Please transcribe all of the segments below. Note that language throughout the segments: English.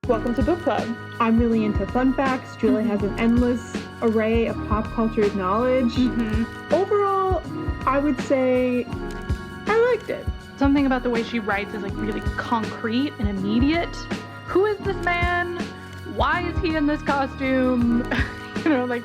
Welcome to Book Club. I'm really into fun facts. Julie has an endless array of pop culture knowledge. Overall, I would say I liked it. Something about the way she writes is like really concrete and immediate. Who is this man? Why is he in this costume? Like,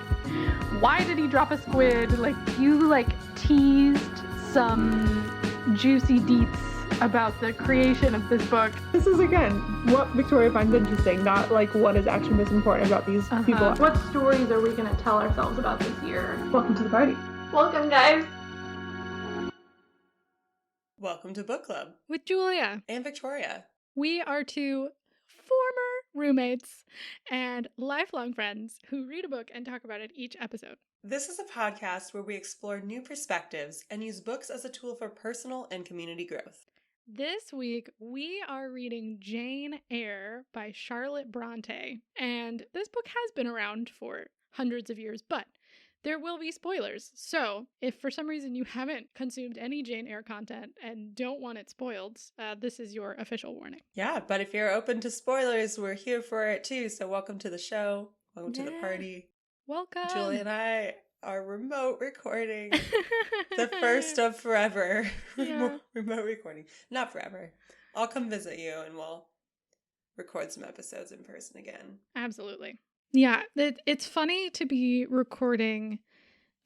why did he drop a squid? Like, you teased some juicy deets about the creation of this book. This is, again, what Victoria finds interesting, not what is actually most important about these people. What stories are we going to tell ourselves about this year? Welcome to the party. Welcome, guys. Welcome to Book Club. With Julia. And Victoria. We are two former roommates and lifelong friends who read a book and talk about it each episode. This is a podcast where we explore new perspectives and use books as a tool for personal and community growth. This week, we are reading Jane Eyre by Charlotte Bronte. And this book has been around for hundreds of years, but there will be spoilers. So if for some reason you haven't consumed any Jane Eyre content and don't want it spoiled, this is your official warning. Yeah, but if you're open to spoilers, we're here for it too. So welcome to the show. Welcome to the party. Welcome. Julie and I are remote recording. The first of forever. Yeah. Remote recording. Not forever. I'll come visit you and we'll record some episodes in person again. Absolutely. Yeah, it's funny to be recording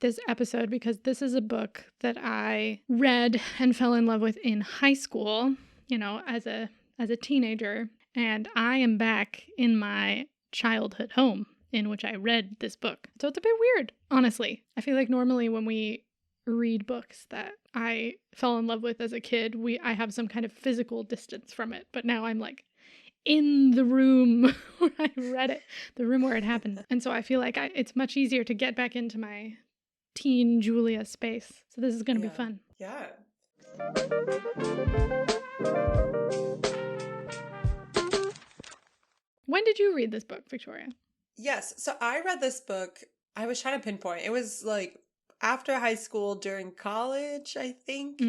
this episode because this is a book that I read and fell in love with in high school, as a teenager, and I am back in my childhood home in which I read this book. So it's a bit weird, honestly. I feel like normally when we read books that I fell in love with as a kid, I have some kind of physical distance from it, but now I'm in the room where I read it, the room where it happened. And so I feel like it's much easier to get back into my teen Julia space. So this is going to be fun. Yeah. When did you read this book, Victoria? Yes. So I read this book. I was trying to pinpoint. It was after high school, during college, I think.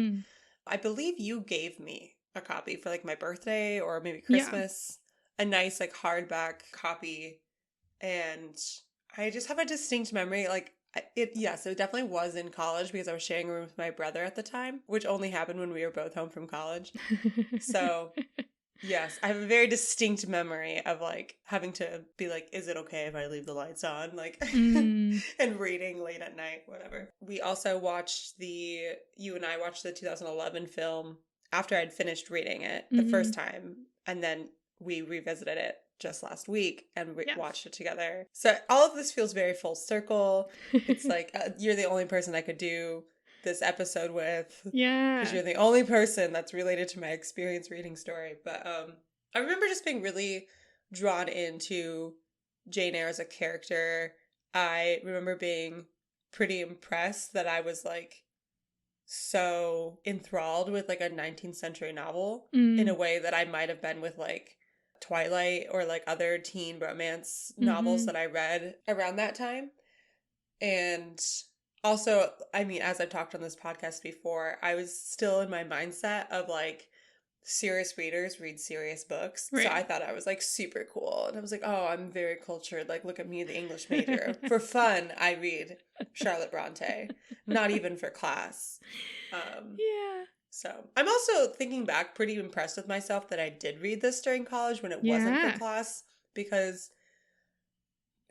I believe you gave me a copy for my birthday or maybe Christmas, a nice hardback copy, and I just have a distinct memory. It definitely was in college because I was sharing a room with my brother at the time, which only happened when we were both home from college. So yes, I have a very distinct memory of having to be is it okay if I leave the lights on? And reading late at night, whatever. We also you and I watched the 2011 film after I'd finished reading it the first time, and then we revisited it just last week and watched it together. So all of this feels very full circle. It's you're the only person I could do this episode with. Yeah. Because you're the only person that's related to my experience reading story. But I remember just being really drawn into Jane Eyre as a character. I remember being pretty impressed that I was so enthralled with a 19th century novel in a way that I might have been with Twilight or other teen romance novels that I read around that time. And also, I mean, as I've talked on this podcast before, I was still in my mindset of serious readers read serious books. Right. So I thought I was super cool. And I was oh, I'm very cultured. Look at me, the English major. For fun, I read Charlotte Bronte. Not even for class. Yeah. So I'm also thinking back pretty impressed with myself that I did read this during college when it wasn't for class. Because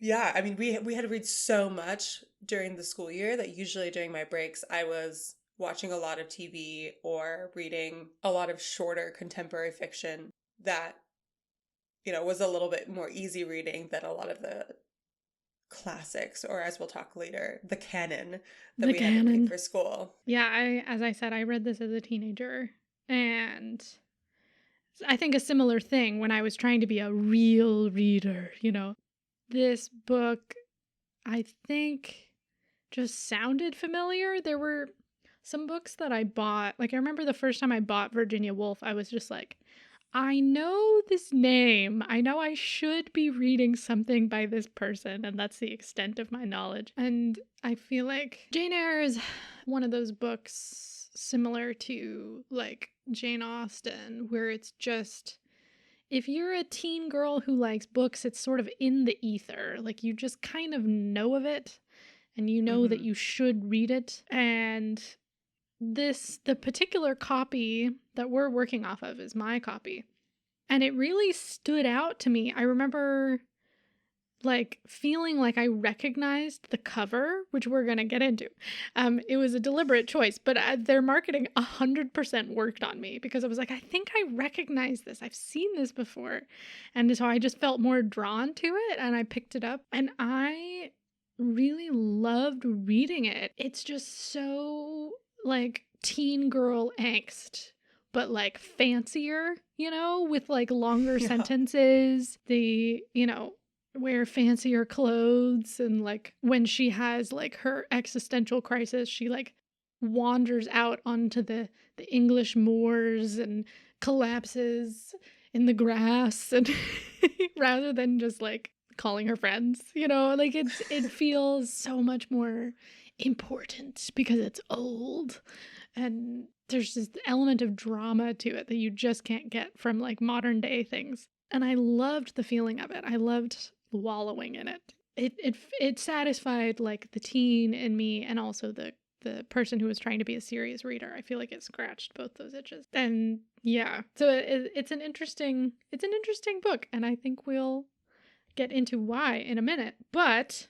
I mean, we had to read so much during the school year that usually during my breaks I was watching a lot of TV or reading a lot of shorter contemporary fiction that, was a little bit more easy reading than a lot of the classics, or as we'll talk later, the canon that we had to read for school. Yeah, as I said, I read this as a teenager, and I think a similar thing when I was trying to be a real reader, This book, I think, just sounded familiar. There were some books that I bought, I remember the first time I bought Virginia Woolf, I was just I know this name. I know I should be reading something by this person, and that's the extent of my knowledge. And I feel like Jane Eyre is one of those books similar to Jane Austen, where it's just if you're a teen girl who likes books, it's sort of in the ether. Like, you just kind of know of it, and you know that you should read it. And the particular copy that we're working off of is my copy. And it really stood out to me. I remember like feeling like I recognized the cover, which we're going to get into. It was a deliberate choice, but their marketing 100% worked on me, because I was like, I think I recognize this. I've seen this before. And so I just felt more drawn to it, and I picked it up, and I really loved reading it. It's just so like teen girl angst, but like fancier, you know, with like longer sentences. The, you know, wear fancier clothes, and like when she has like her existential crisis, she like wanders out onto the English moors and collapses in the grass, and rather than just like calling her friends, you know, like it feels so much more important because it's old, and there's this element of drama to it that you just can't get from like modern day things. And I loved the feeling of it. I loved wallowing in it. It satisfied like the teen in me, and also the person who was trying to be a serious reader. I feel like it scratched both those itches. And yeah, so it's an interesting book, and I think we'll get into why in a minute. But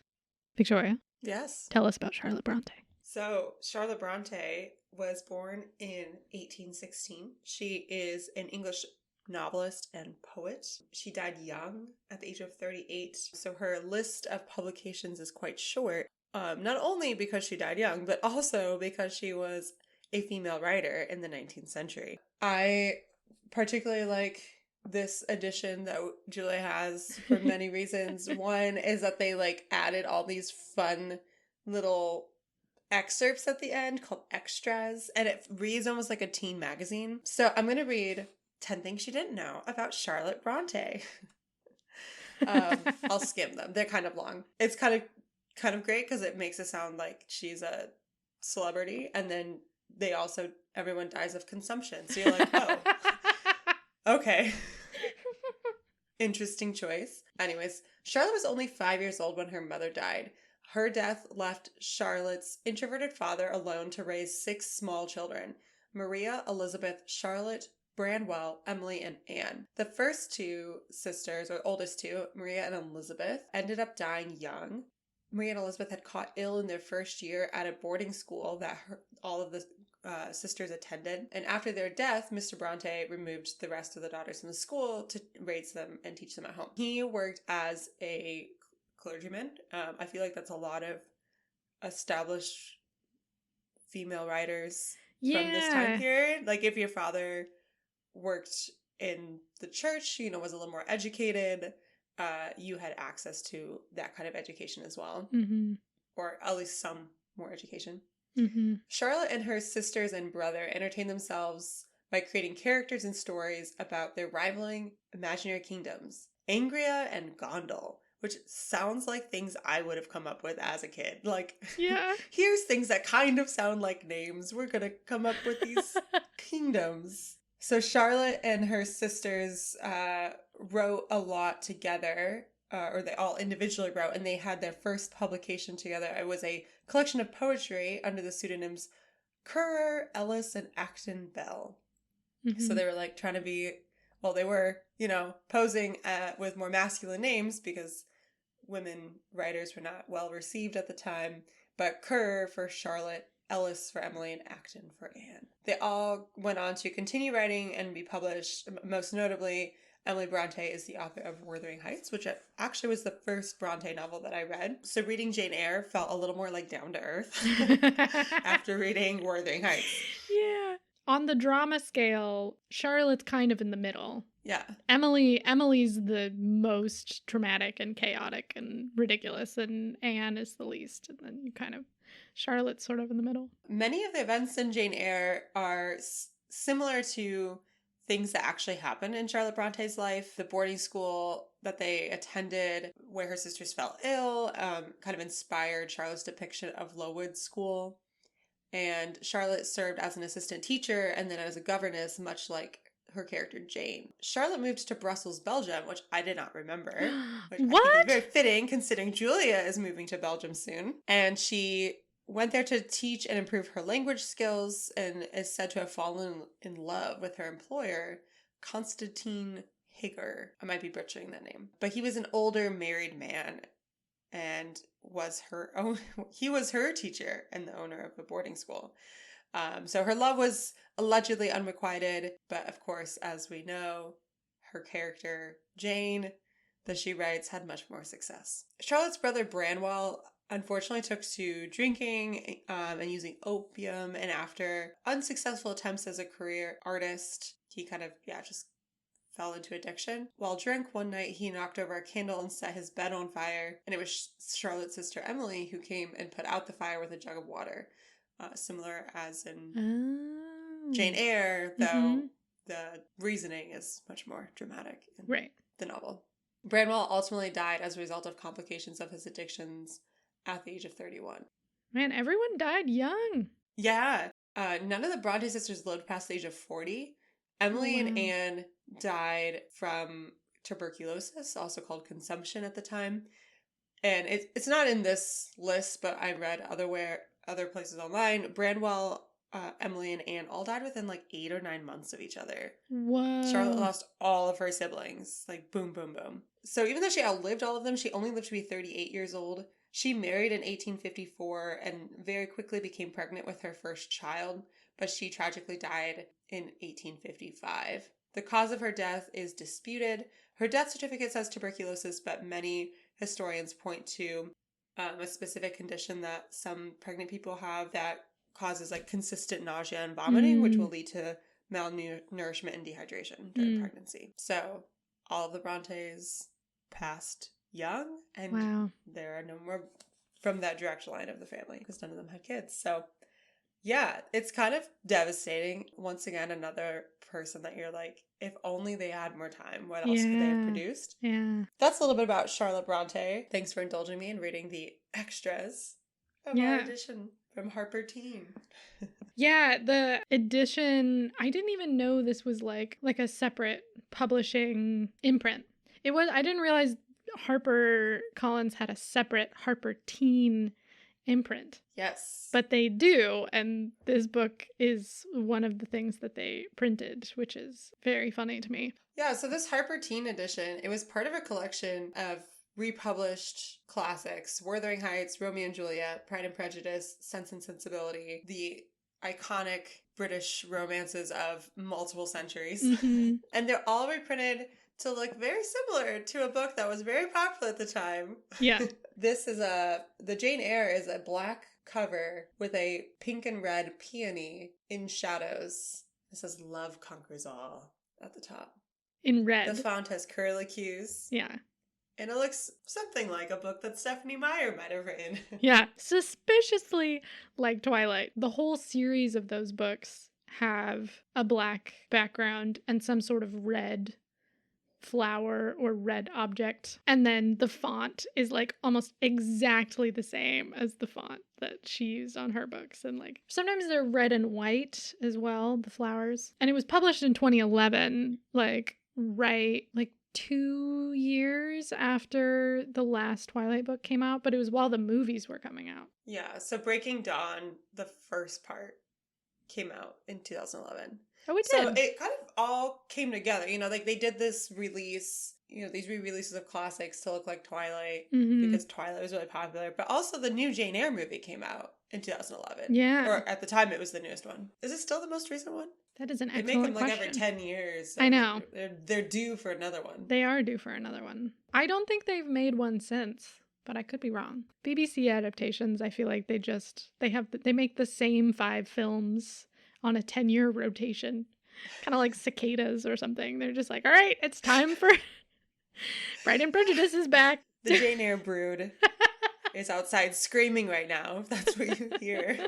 Victoria, yes, tell us about Charlotte Bronte. So Charlotte Bronte was born in 1816. She is an English novelist and poet. She died young at the age of 38. So her list of publications is quite short. Not only because she died young, but also because she was a female writer in the 19th century. I particularly like this edition that Julia has for many reasons. One is that they like added all these fun little excerpts at the end called extras, and it reads almost like a teen magazine. So I'm going to read 10 things you didn't know about Charlotte Bronte. I'll skim them. They're kind of long. It's kind of great because it makes it sound like she's a celebrity, and then everyone dies of consumption. So you're like, oh, okay. Interesting choice. Anyways, Charlotte was only 5 years old when her mother died. Her death left Charlotte's introverted father alone to raise 6 small children: Maria, Elizabeth, Charlotte, Branwell, Emily, and Anne. The first 2 sisters, or oldest 2, Maria and Elizabeth, ended up dying young. Maria and Elizabeth had caught ill in their first year at a boarding school that all of the sisters attended. And after their death, Mr. Bronte removed the rest of the daughters from the school to raise them and teach them at home. He worked as a clergyman. I feel like that's a lot of established female writers from this time period. Like if your father worked in the church, you know, was a little more educated, you had access to that kind of education as well. Mm-hmm. Or at least some more education. Mm-hmm. Charlotte and her sisters and brother entertained themselves by creating characters and stories about their rivaling imaginary kingdoms, Angria and Gondal, which sounds like things I would have come up with as a kid. Like, yeah, here's things that kind of sound like names. We're going to come up with these kingdoms. So Charlotte and her sisters wrote a lot together, or they all individually wrote, and they had their first publication together. It was a collection of poetry under the pseudonyms Currer, Ellis, and Acton Bell. Mm-hmm. So they were like trying to be, well, they were, you know, posing with more masculine names because women writers were not well received at the time, but Currer for Charlotte, Ellis for Emily, and Acton for Anne. They all went on to continue writing and be published. Most notably, Emily Bronte is the author of Wuthering Heights, which actually was the first Bronte novel that I read. So reading Jane Eyre felt a little more like down to earth after reading Wuthering Heights. Yeah. On the drama scale, Charlotte's kind of in the middle. Yeah. Emily's the most traumatic and chaotic and ridiculous, and Anne is the least. And then you kind of, Charlotte's sort of in the middle. Many of the events in Jane Eyre are similar to things that actually happened in Charlotte Bronte's life. The boarding school that they attended, where her sisters fell ill, kind of inspired Charlotte's depiction of Lowood School. And Charlotte served as an assistant teacher and then as a governess, much like her character Jane. Charlotte moved to Brussels, Belgium, which I did not remember. Which What? I think is very fitting considering Julia is moving to Belgium soon. And she went there to teach and improve her language skills and is said to have fallen in love with her employer, Constantine Higger. I might be butchering that name. But he was an older married man and he was her teacher and the owner of a boarding school. So her love was allegedly unrequited, but of course, as we know, her character, Jane, that she writes, had much more success. Charlotte's brother Branwell unfortunately took to drinking and using opium, and after unsuccessful attempts as a career artist, he kind of, just fell into addiction. While drunk one night, he knocked over a candle and set his bed on fire, and it was Charlotte's sister Emily who came and put out the fire with a jug of water. Similar as in Jane Eyre, though the reasoning is much more dramatic in the novel. Branwell ultimately died as a result of complications of his addictions at the age of 31. Man, everyone died young. Yeah. None of the Bronte sisters lived past the age of 40. Emily and Anne died from tuberculosis, also called consumption at the time. And it's not in this list, but I read other places online. Branwell, Emily, and Anne all died within like 8 or 9 months of each other. Whoa. Charlotte lost all of her siblings. Like, boom, boom, boom. So even though she outlived all of them, she only lived to be 38 years old. She married in 1854 and very quickly became pregnant with her first child, but she tragically died in 1855. The cause of her death is disputed. Her death certificate says tuberculosis, but many historians point to a specific condition that some pregnant people have that causes like consistent nausea and vomiting, which will lead to malnourishment and dehydration during pregnancy. So all of the Brontes passed young, and there are no more from that direct line of the family because none of them had kids. So yeah, it's kind of devastating. Once again, another person that you're like, if only they had more time, what else could they have produced? Yeah. That's a little bit about Charlotte Bronte. Thanks for indulging me in reading the extras of our edition from Harper Teen. Yeah, the edition, I didn't even know this was like a separate publishing imprint. I didn't realize Harper Collins had a separate Harper Teen imprint. Yes. But they do, and this book is one of the things that they printed, which is very funny to me. Yeah, so this Harper Teen edition, it was part of a collection of republished classics: Wuthering Heights, Romeo and Juliet, Pride and Prejudice, Sense and Sensibility, the iconic British romances of multiple centuries. And they're all reprinted to look very similar to a book that was very popular at the time. Yeah. This is the Jane Eyre is a black cover with a pink and red peony in shadows. It says "Love Conquers All" at the top. In red. The font has curlicues. Yeah. And it looks something like a book that Stephanie Meyer might have written. Yeah. Suspiciously like Twilight. The whole series of those books have a black background and some sort of red flower or red object, and then the font is like almost exactly the same as the font that she used on her books, and like sometimes they're red and white as well, the flowers. And it was published in 2011, like 2 years after the last Twilight book came out, but it was while the movies were coming out. Yeah, so Breaking Dawn, the first part, came out in 2011. Oh, it did. So it kind of all came together, like they did this release, these re-releases of classics to look like Twilight because Twilight was really popular, but also the new Jane Eyre movie came out in 2011. Yeah. Or at the time it was the newest one. Is it still the most recent one? That is an excellent question. They make them question. like every 10 years. So I know. They're due for another one. They are due for another one. I don't think they've made one since, but I could be wrong. BBC adaptations, I feel like they make the same 5 films on a 10-year rotation. Kind of like cicadas or something. They're just like, all right, it's time for Pride and Prejudice is back. The Jane Eyre brood is outside screaming right now, if that's what you hear.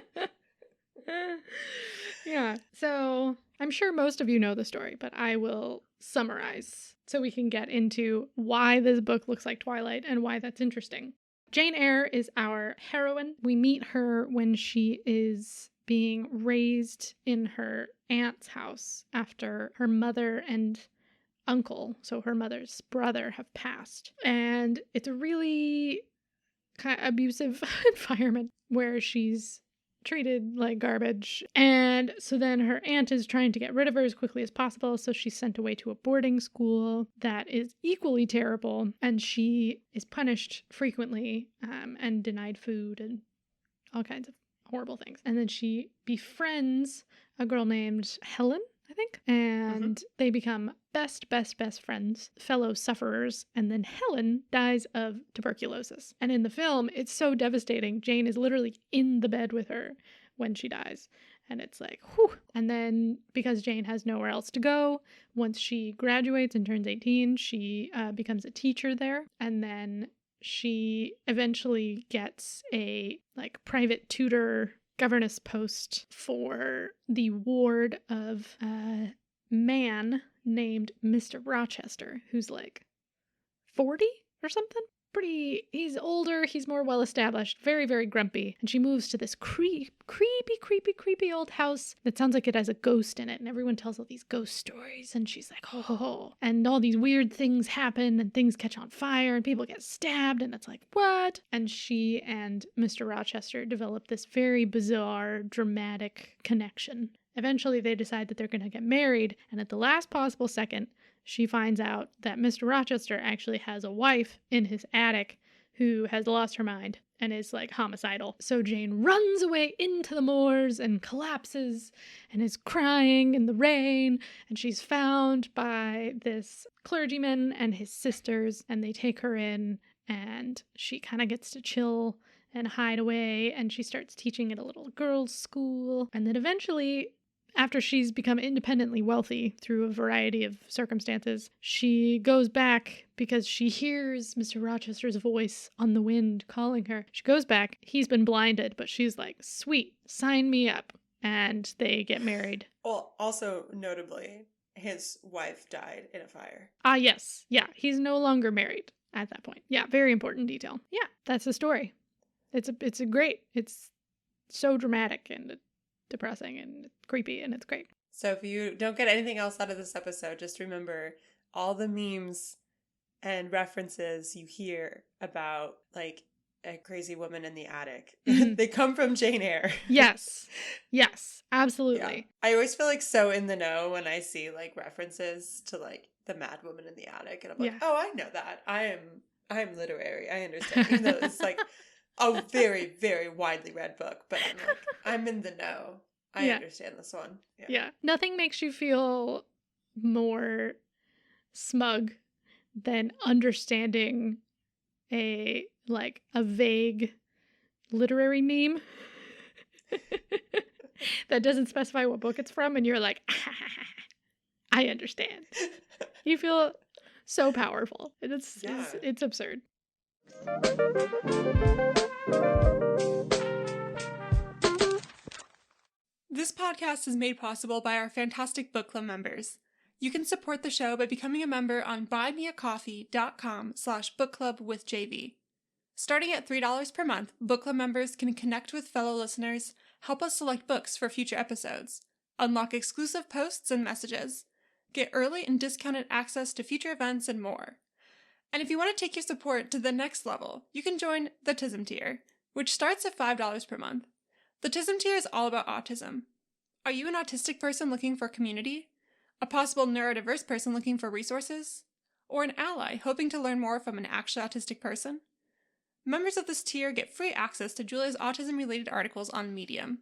Yeah, so I'm sure most of you know the story, but I will summarize so we can get into why this book looks like Twilight and why that's interesting. Jane Eyre is our heroine. We meet her when she is being raised in her aunt's house after her mother and uncle, so her mother's brother, have passed. And it's a really kind of abusive environment where she's treated like garbage. And so then her aunt is trying to get rid of her as quickly as possible, so she's sent away to a boarding school that is equally terrible, and she is punished frequently and denied food and all kinds of horrible things. And then she befriends a girl named Helen, I think, and they become best friends, fellow sufferers, and then Helen dies of tuberculosis. And in the film, it's so devastating. Jane is literally in the bed with her when she dies. And it's like, whew. And then because Jane has nowhere else to go, once she graduates and turns 18, she becomes a teacher there. And then she eventually gets a private tutor governess post for the ward of a man named Mr. Rochester, who's 40 or something. He's older, he's more well-established, very, very grumpy. And she moves to this creepy old house that sounds like it has a ghost in it. And everyone tells all these ghost stories. And she's like, ho, ho, ho. And all these weird things happen and things catch on fire and people get stabbed. And it's like, what? And she and Mr. Rochester develop this very bizarre, dramatic connection. Eventually, they decide that they're going to get married. And at the last possible second, she finds out that Mr. Rochester actually has a wife in his attic who has lost her mind and is homicidal. So Jane runs away into the moors and collapses and is crying in the rain. And she's found by this clergyman and his sisters, and they take her in, and she kind of gets to chill and hide away. And she starts teaching at a little girls' school. And then eventually, after she's become independently wealthy through a variety of circumstances, she goes back because she hears Mr. Rochester's voice on the wind calling her. She goes back. He's been blinded, but she's like, sweet, sign me up. And they get married. Well, also notably, his wife died in a fire. Yes. Yeah, he's no longer married at that point. Yeah, very important detail. Yeah, that's the story. It's so dramatic and depressing and creepy, and it's great. So if you don't get anything else out of this episode, just remember all the memes and references you hear about a crazy woman in the attic. They come from Jane Eyre. Yes, absolutely. Yeah. I always feel so in the know when I see references to the mad woman in the attic, and I'm like, oh, I know that. I am literary. I understand. Even though it's a very, very widely read book, but I'm in the know. I understand this one. Yeah. Nothing makes you feel more smug than understanding a vague literary meme that doesn't specify what book it's from, and you're like, I understand. You feel so powerful. It's absurd. This podcast is made possible by our fantastic book club members. You can support the show by becoming a member on buymeacoffee.com/bookclubwithjv. Starting at $3 per month, book club members can connect with fellow listeners, help us select books for future episodes, unlock exclusive posts and messages, get early and discounted access to future events, and more. And if you want to take your support to the next level, you can join the TISM tier, which starts at $5 per month. The TISM tier is all about autism. Are you an autistic person looking for community? A possible neurodiverse person looking for resources? Or an ally hoping to learn more from an actually autistic person? Members of this tier get free access to Julia's autism-related articles on Medium.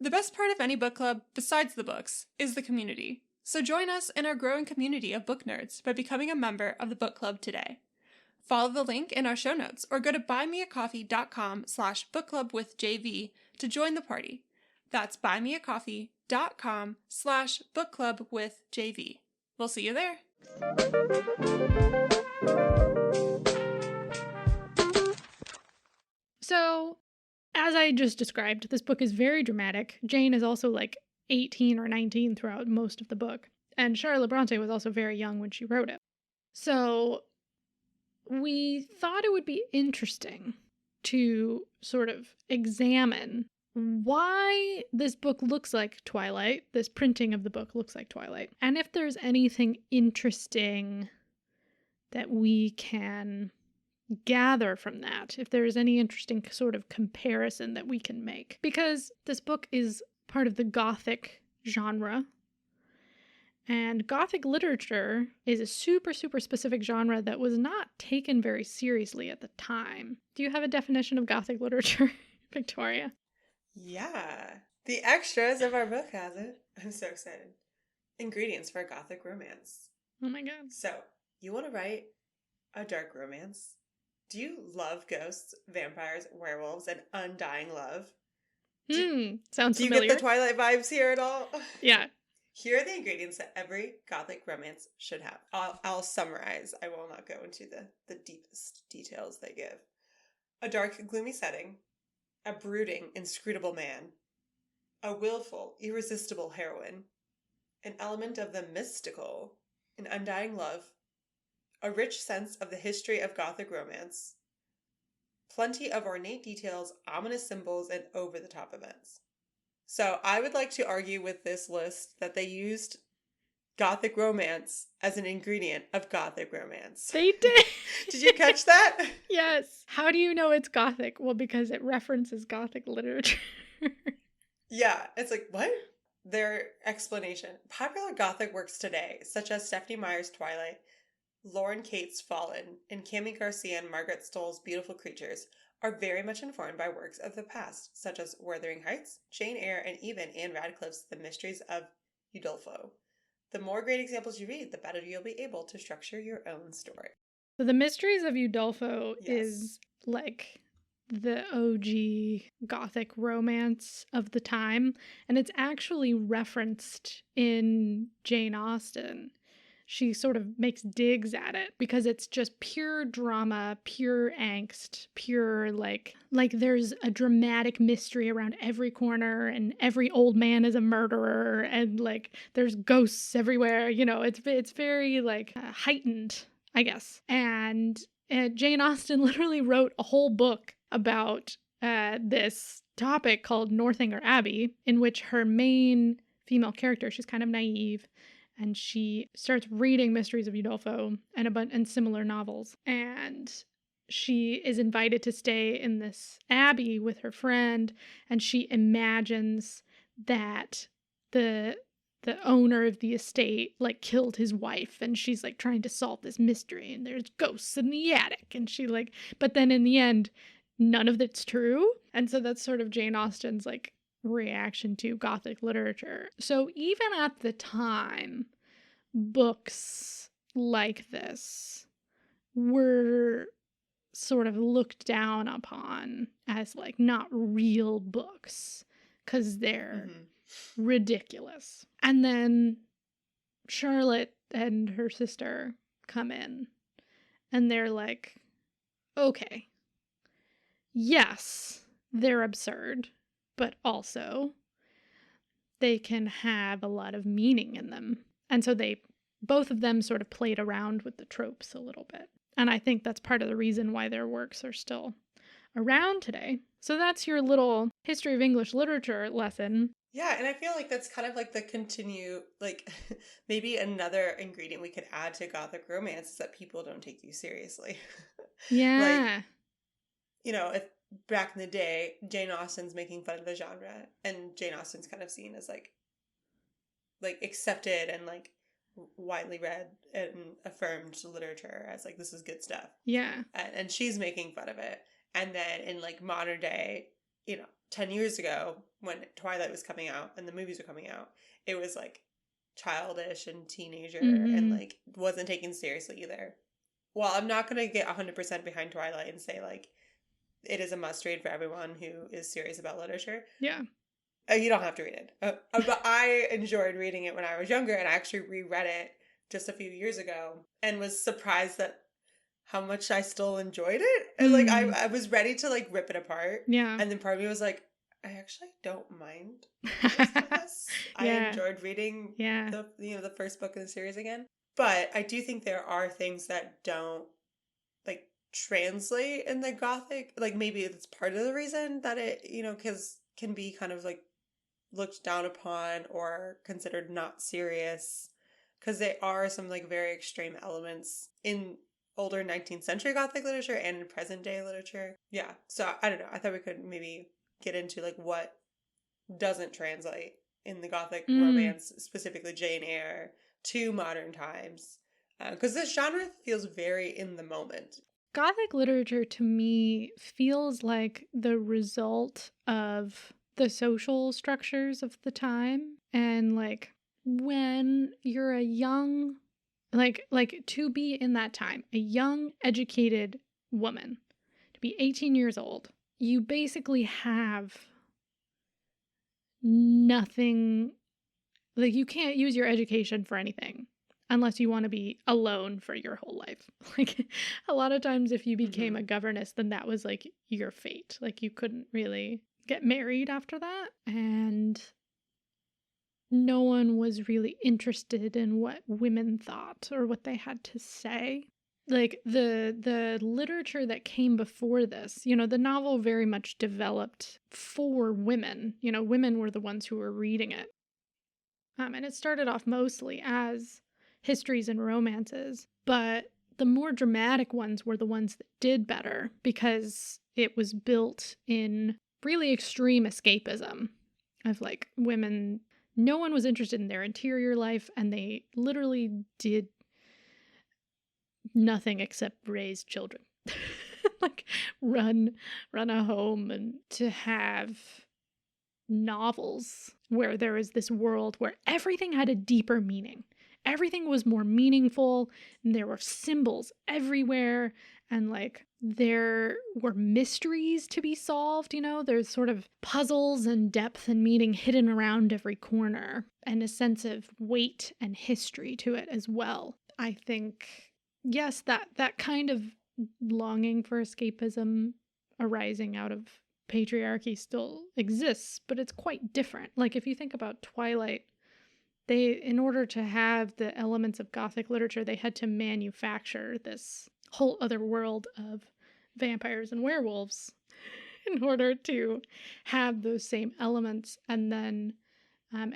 The best part of any book club, besides the books, is the community. So join us in our growing community of book nerds by becoming a member of the book club today. Follow the link in our show notes or go to buymeacoffee.com/bookclubwithjv to join the party. That's buymeacoffee.com/bookclubwithjv. We'll see you there. So, as I just described, this book is very dramatic. Jane is also 18 or 19 throughout most of the book. And Charlotte Bronte was also very young when she wrote it. So we thought it would be interesting to sort of examine why this book looks like Twilight, this printing of the book looks like Twilight, and if there's anything interesting that we can gather from that, if there's any interesting sort of comparison that we can make. Because this book is part of the Gothic genre, and Gothic literature is a super, super specific genre that was not taken very seriously at the time. Do you have a definition of Gothic literature, Victoria? Yeah. The extras of our book has it. I'm so excited. Ingredients for a Gothic romance. Oh my god. So, you want to write a dark romance? Do you love ghosts, vampires, werewolves, and undying love? Sounds familiar. Do you get the Twilight vibes here at all? Yeah. Here are the ingredients that every Gothic romance should have. I'll summarize. I will not go into the deepest details they give. A dark, gloomy setting. A brooding, inscrutable man. A willful, irresistible heroine. An element of the mystical. An undying love. A rich sense of the history of Gothic romance. Plenty of ornate details, ominous symbols, and over-the-top events. So I would like to argue with this list that they used Gothic romance as an ingredient of Gothic romance. They did. Did you catch that? Yes. How do you know it's Gothic? Well, because it references Gothic literature. Yeah, it's like, what? Their explanation. Popular Gothic works today, such as Stephanie Meyer's Twilight, Lauren Cate's Fallen, and Cami Garcia and Margaret Stoll's Beautiful Creatures, are very much informed by works of the past, such as Wuthering Heights, Jane Eyre, and even Anne Radcliffe's The Mysteries of Udolpho. The more great examples you read, the better you'll be able to structure your own story. So The Mysteries of Udolpho Yes. is like the OG Gothic romance of the time, and it's actually referenced in Jane Austen. She sort of makes digs at it because it's just pure drama, pure angst, pure like there's a dramatic mystery around every corner and every old man is a murderer and like there's ghosts everywhere. You know, it's very like heightened, I guess. And Jane Austen literally wrote a whole book about this topic called Northanger Abbey, in which her main female character, she's kind of naive, and she starts reading Mysteries of Udolpho and similar novels. And she is invited to stay in this abbey with her friend, and she imagines that the owner of the estate like killed his wife, and she's like trying to solve this mystery, and there's ghosts in the attic, and she like, but then in the end, none of it's true. And so that's sort of Jane Austen's like reaction to Gothic literature. So even at the time, books like this were sort of looked down upon as like not real books because they're ridiculous. And then Charlotte and her sister come in and they're like, okay, yes, they're absurd, but also they can have a lot of meaning in them. And so both of them sort of played around with the tropes a little bit. And I think that's part of the reason why their works are still around today. So that's your little history of English literature lesson. Yeah, and I feel like that's kind of like like maybe another ingredient we could add to Gothic romance is that people don't take you seriously. Yeah. Like, you know, if back in the day, Jane Austen's making fun of the genre, and Jane Austen's kind of seen as like accepted and like widely read and affirmed literature as like this is good stuff. Yeah. And she's making fun of it. And then in like modern day, 10 years ago when Twilight was coming out and the movies were coming out, it was like childish and teenager and like wasn't taken seriously either. Well, I'm not going to get 100% behind Twilight and say like it is a must read for everyone who is serious about literature. Yeah. You don't have to read it. But I enjoyed reading it when I was younger, and I actually reread it just a few years ago and was surprised at how much I still enjoyed it. And like I was ready to like rip it apart. Yeah. And then part of me was like, I actually don't mind this. I enjoyed reading the first book in the series again. But I do think there are things that don't like translate in the Gothic. Like maybe it's part of the reason that it, because can be kind of like looked down upon or considered not serious, because there are some like very extreme elements in older 19th century Gothic literature and in present day literature. Yeah, so I don't know. I thought we could maybe get into like what doesn't translate in the Gothic romance, specifically Jane Eyre, to modern times. Because this genre feels very in the moment. Gothic literature to me feels like the result of the social structures of the time. And like when you're a young, like to be in that time, a young, educated woman, to be 18 years old, you basically have nothing, like you can't use your education for anything unless you want to be alone for your whole life. Like a lot of times if you became a governess, then that was like your fate. Like you couldn't really get married after that. And no one was really interested in what women thought or what they had to say. Like the literature that came before this, you know, the novel very much developed for women. You know, women were the ones who were reading it. And it started off mostly as histories and romances, but the more dramatic ones were the ones that did better because it was built in really extreme escapism of like women. No one was interested in their interior life, and they literally did nothing except raise children. Like run a home, and to have novels where there was this world where everything had a deeper meaning. Everything was more meaningful, and there were symbols everywhere, and like there were mysteries to be solved, you know, there's sort of puzzles and depth and meaning hidden around every corner, and a sense of weight and history to it as well. I think, yes, that kind of longing for escapism arising out of patriarchy still exists, but it's quite different. Like if you think about Twilight, in order to have the elements of Gothic literature, they had to manufacture this whole other world of vampires and werewolves in order to have those same elements. And then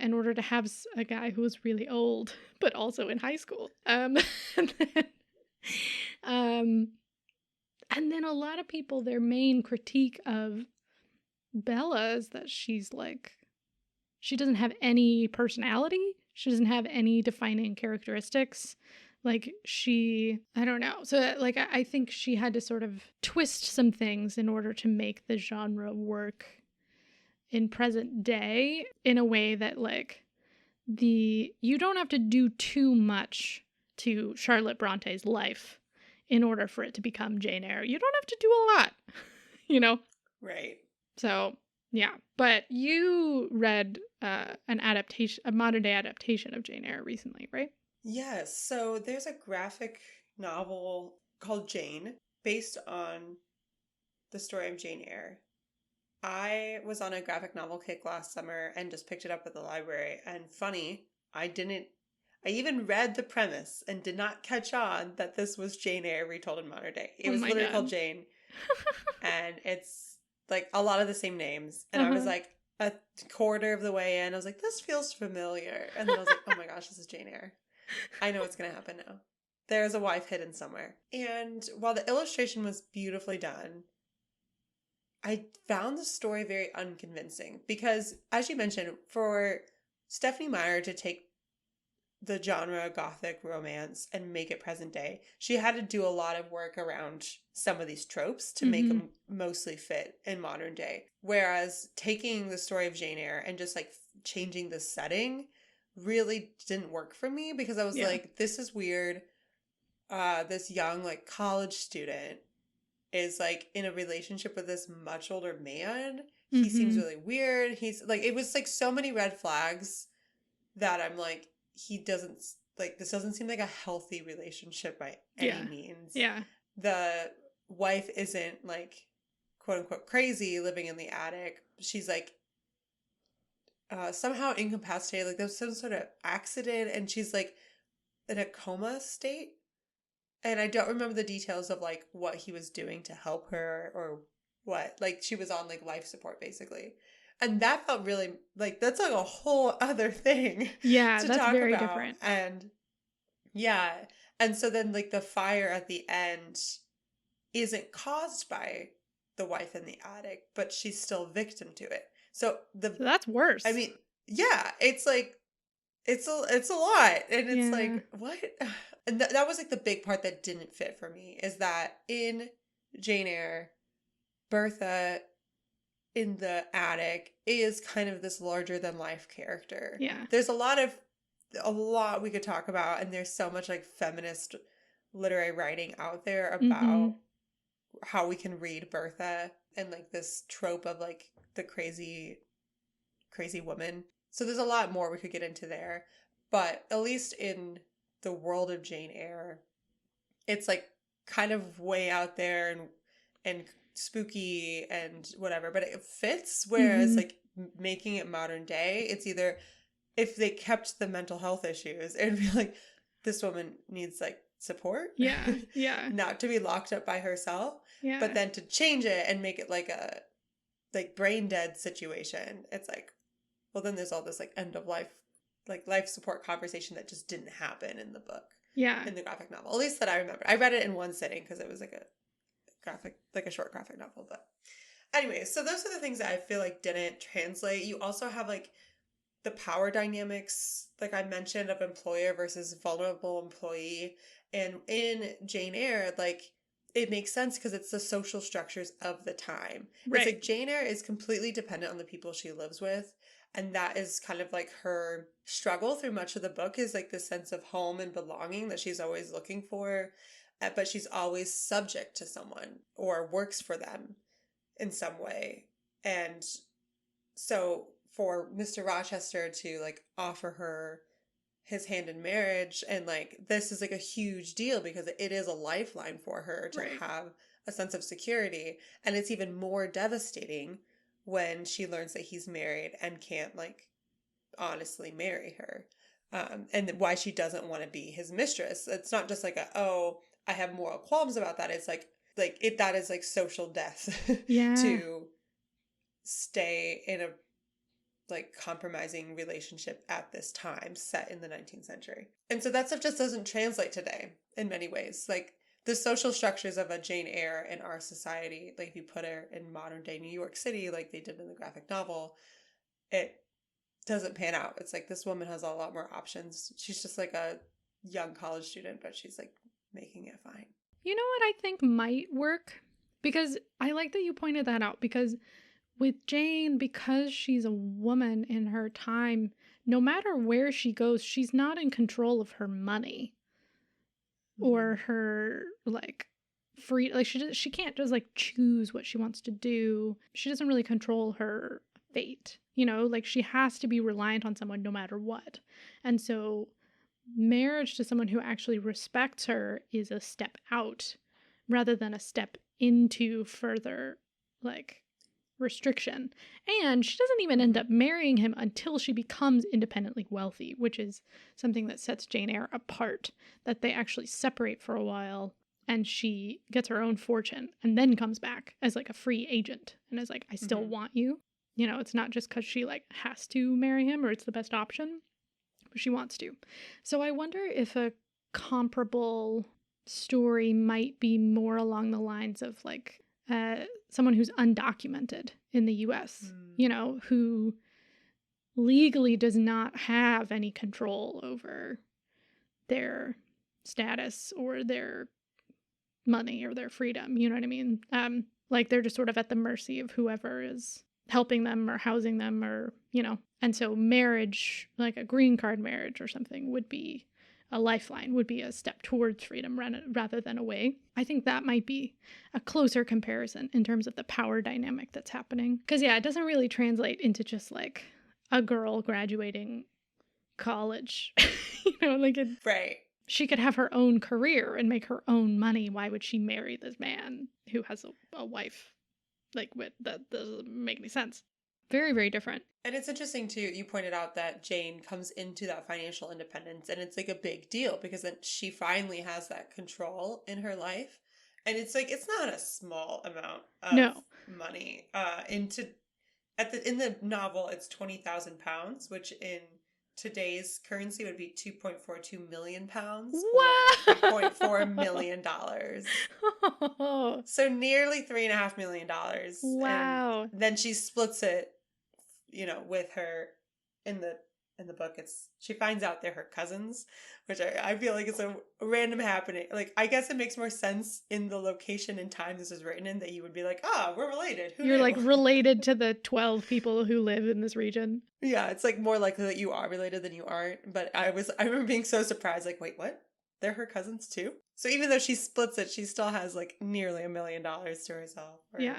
in order to have a guy who was really old, but also in high school. And then a lot of people, their main critique of Bella is that she doesn't have any personality. She doesn't have any defining characteristics. Like I don't know. So like, I think she had to sort of twist some things in order to make the genre work in present day in a way that like you don't have to do too much to Charlotte Bronte's life in order for it to become Jane Eyre. You don't have to do a lot, you know? Right. So yeah, but you read a modern day adaptation of Jane Eyre recently, right? Yes. So there's a graphic novel called Jane, based on the story of Jane Eyre. I was on a graphic novel kick last summer and just picked it up at the library. And funny, I even read the premise and did not catch on that this was Jane Eyre retold in modern day. It was literally called Jane. And it's like a lot of the same names. And I was like a quarter of the way in, I was like, this feels familiar. And then I was like, oh my gosh, this is Jane Eyre. I know what's going to happen now. There's a wife hidden somewhere. And while the illustration was beautifully done, I found the story very unconvincing because, as you mentioned, for Stephenie Meyer to take the genre Gothic romance and make it present day, she had to do a lot of work around some of these tropes to make them mostly fit in modern day. Whereas taking the story of Jane Eyre and just like changing the setting really didn't work for me because I was like, this is weird. This young like college student is like in a relationship with this much older man. He seems really weird. He's like, it was like so many red flags that I'm like, this doesn't seem like a healthy relationship by any means. Yeah. The wife isn't like quote unquote crazy living in the attic. She's like somehow incapacitated. Like there's some sort of accident and she's like in a coma state. And I don't remember the details of like what he was doing to help her or what. Like she was on like life support basically. And that felt really like that's like a whole other thing Yeah, to that's talk very about. different. And yeah. And so then like the fire at the end isn't caused by the wife in the attic, but she's still victim to it. So So that's worse. I mean, yeah, it's like it's a lot. And it's Yeah. like, what? And that was like the big part that didn't fit for me is that in Jane Eyre, Bertha in the attic is kind of this larger than life character. Yeah. There's a lot we could talk about, and there's so much like feminist literary writing out there about how we can read Bertha and like this trope of like the crazy woman. So there's a lot more we could get into there. But at least in the world of Jane Eyre, it's like kind of way out there and spooky and whatever, but it fits. Whereas like making it modern day, it's either if they kept the mental health issues, it would be like this woman needs like support. Yeah. Yeah. Not to be locked up by herself. Yeah. But then to change it and make it like a like brain dead situation, it's like, well, then there's all this like end of life, like life support conversation that just didn't happen in the book. Yeah. In the graphic novel. At least that I remember. I read it in one sitting because it was like a short graphic novel. But anyway, so those are the things that I feel like didn't translate. You also have like the power dynamics, like I mentioned, of employer versus vulnerable employee. And in Jane Eyre, like it makes sense because it's the social structures of the time. Right. It's like Jane Eyre is completely dependent on the people she lives with. And that is kind of like her struggle through much of the book is like this sense of home and belonging that she's always looking for. But she's always subject to someone or works for them in some way. And so for Mr. Rochester to like offer her his hand in marriage, and like this is like a huge deal because it is a lifeline for her to have a sense of security. And it's even more devastating when she learns that he's married and can't like honestly marry her, and why she doesn't want to be his mistress. It's not just like I have moral qualms about that. It's like that is like social death to stay in a like compromising relationship at this time set in the 19th century. And so that stuff just doesn't translate today in many ways. Like the social structures of a Jane Eyre in our society, like if you put her in modern day New York City, like they did in the graphic novel, it doesn't pan out. It's like this woman has a lot more options. She's just like a young college student, but she's like making it fine. You know what I think might work? Because I like that you pointed that out, because with Jane, because she's a woman in her time, no matter where she goes, she's not in control of her money or her like free, like she can't just like choose what she wants to do. She doesn't really control her fate, you know, like she has to be reliant on someone no matter what. And so marriage to someone who actually respects her is a step out rather than a step into further like restriction. And she doesn't even end up marrying him until she becomes independently wealthy, which is something that sets Jane Eyre apart, that they actually separate for a while and she gets her own fortune and then comes back as like a free agent and is like, I still want you. You know, it's not just because she like has to marry him or it's the best option, but she wants to. So I wonder if a comparable story might be more along the lines of like someone who's undocumented in the US, you know, who legally does not have any control over their status or their money or their freedom, you know what I mean? Like they're just sort of at the mercy of whoever is helping them or housing them or, you know. And so marriage, like a green card marriage or something, would be a lifeline, would be a step towards freedom rather than away. I think that might be a closer comparison in terms of the power dynamic that's happening. Because, yeah, it doesn't really translate into just like a girl graduating college. You know, like it. Right. She could have her own career and make her own money. Why would she marry this man who has a wife? Like, that doesn't make any sense. Very, very different. And it's interesting, too, you pointed out that Jane comes into that financial independence, and it's like a big deal because then she finally has that control in her life. And it's like, it's not a small amount of money. And In the novel, it's 20,000 pounds, which in today's currency would be 2.42 million pounds, Wow. or $3.4 million. So nearly $3.5 million. Wow. And then she splits it, with her in the book. She finds out they're her cousins, which I feel like it's a random happening. Like, I guess it makes more sense in the location and time this is written in that you would be like, we're related. Who You're knew? like related to the 12 people who live in this region. Yeah, it's like more likely that you are related than you aren't. But I remember being so surprised, like, wait, what? They're her cousins too? So even though she splits it, she still has like nearly $1 million to herself. Or, Yeah.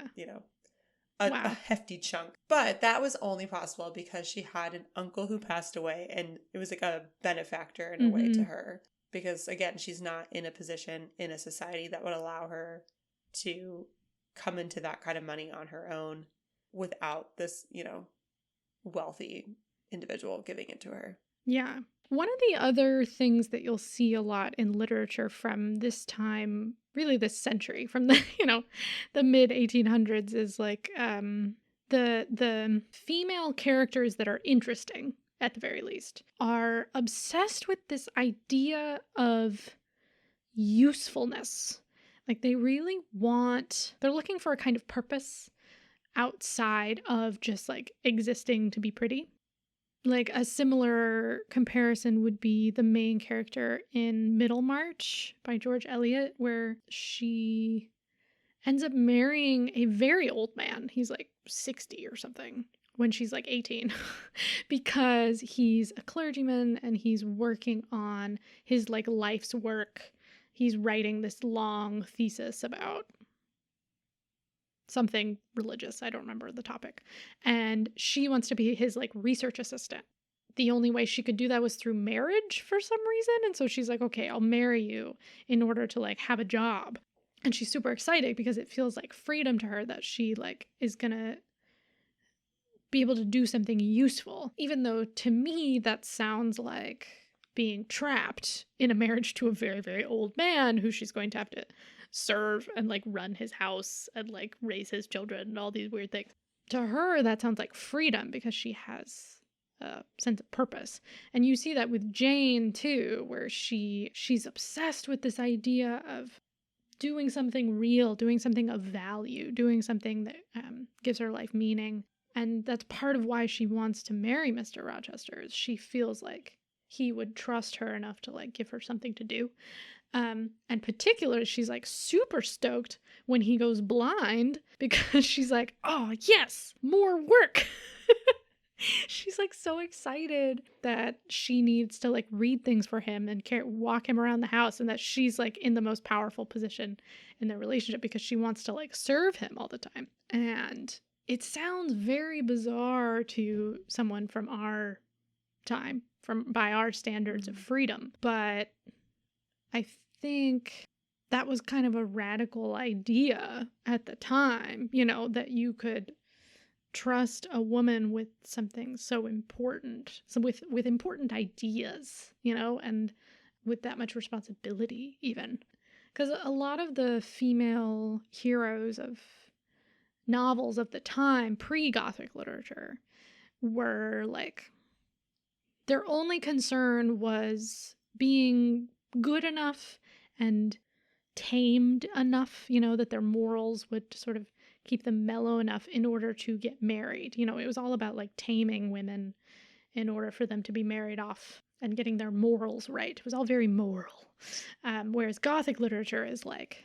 A hefty chunk. But that was only possible because she had an uncle who passed away, and it was like a benefactor in a way to her. Because again, she's not in a position in a society that would allow her to come into that kind of money on her own without this, wealthy individual giving it to her. Yeah. One of the other things that you'll see a lot in literature from this time, really this century, from the, the mid 1800s, is like the female characters that are interesting, at the very least, are obsessed with this idea of usefulness. Like they're looking for a kind of purpose outside of just like existing to be pretty. Like a similar comparison would be the main character in Middlemarch by George Eliot, where she ends up marrying a very old man. He's like 60 or something when she's like 18 because he's a clergyman and he's working on his like life's work. He's writing this long thesis about something religious. I don't remember the topic. And she wants to be his like research assistant. The only way she could do that was through marriage for some reason. And so she's like, okay, I'll marry you in order to like have a job. And she's super excited because it feels like freedom to her that she like is gonna be able to do something useful. Even though to me that sounds like being trapped in a marriage to a very, very old man who she's going to have to serve and like run his house and like raise his children and all these weird things. To her, that sounds like freedom because she has a sense of purpose. And you see that with Jane too, where she's obsessed with this idea of doing something real, doing something of value, doing something that gives her life meaning. And that's part of why she wants to marry Mr. Rochester, is she feels like he would trust her enough to like give her something to do. And particularly, she's like super stoked when he goes blind because she's like, oh, yes, more work. She's like so excited that she needs to like read things for him and walk him around the house, and that she's like in the most powerful position in their relationship because she wants to like serve him all the time. And it sounds very bizarre to someone from our time, by our standards of freedom, but I think that was kind of a radical idea at the time, that you could trust a woman with something so important, with important ideas, and with that much responsibility even. Because a lot of the female heroes of novels of the time, pre-Gothic literature, were like, their only concern was being good enough and tamed enough, that their morals would sort of keep them mellow enough in order to get married. It was all about like taming women in order for them to be married off and getting their morals right. It was all very moral. Whereas Gothic literature is like,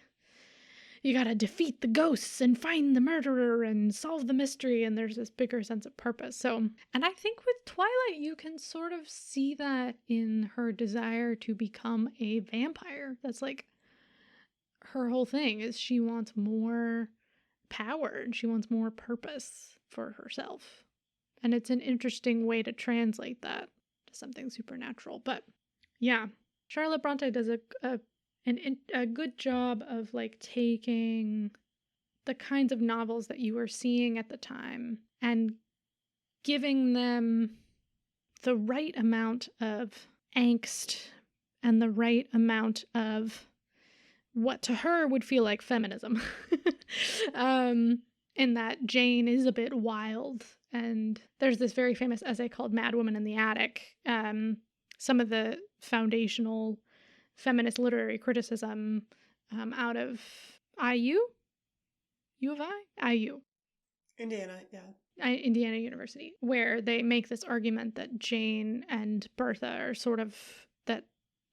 you gotta defeat the ghosts and find the murderer and solve the mystery, and there's this bigger sense of purpose. So, and I think with Twilight, you can sort of see that in her desire to become a vampire. That's like her whole thing, is she wants more power and she wants more purpose for herself. And it's an interesting way to translate that to something supernatural. But yeah, Charlotte Bronte does a good job of like taking the kinds of novels that you were seeing at the time and giving them the right amount of angst and the right amount of what to her would feel like feminism. in that Jane is a bit wild. And there's this very famous essay called Mad Woman in the Attic. Some of the foundational feminist literary criticism out of IU? U of I? IU. Indiana, yeah. Indiana University, where they make this argument that Jane and Bertha are sort of, that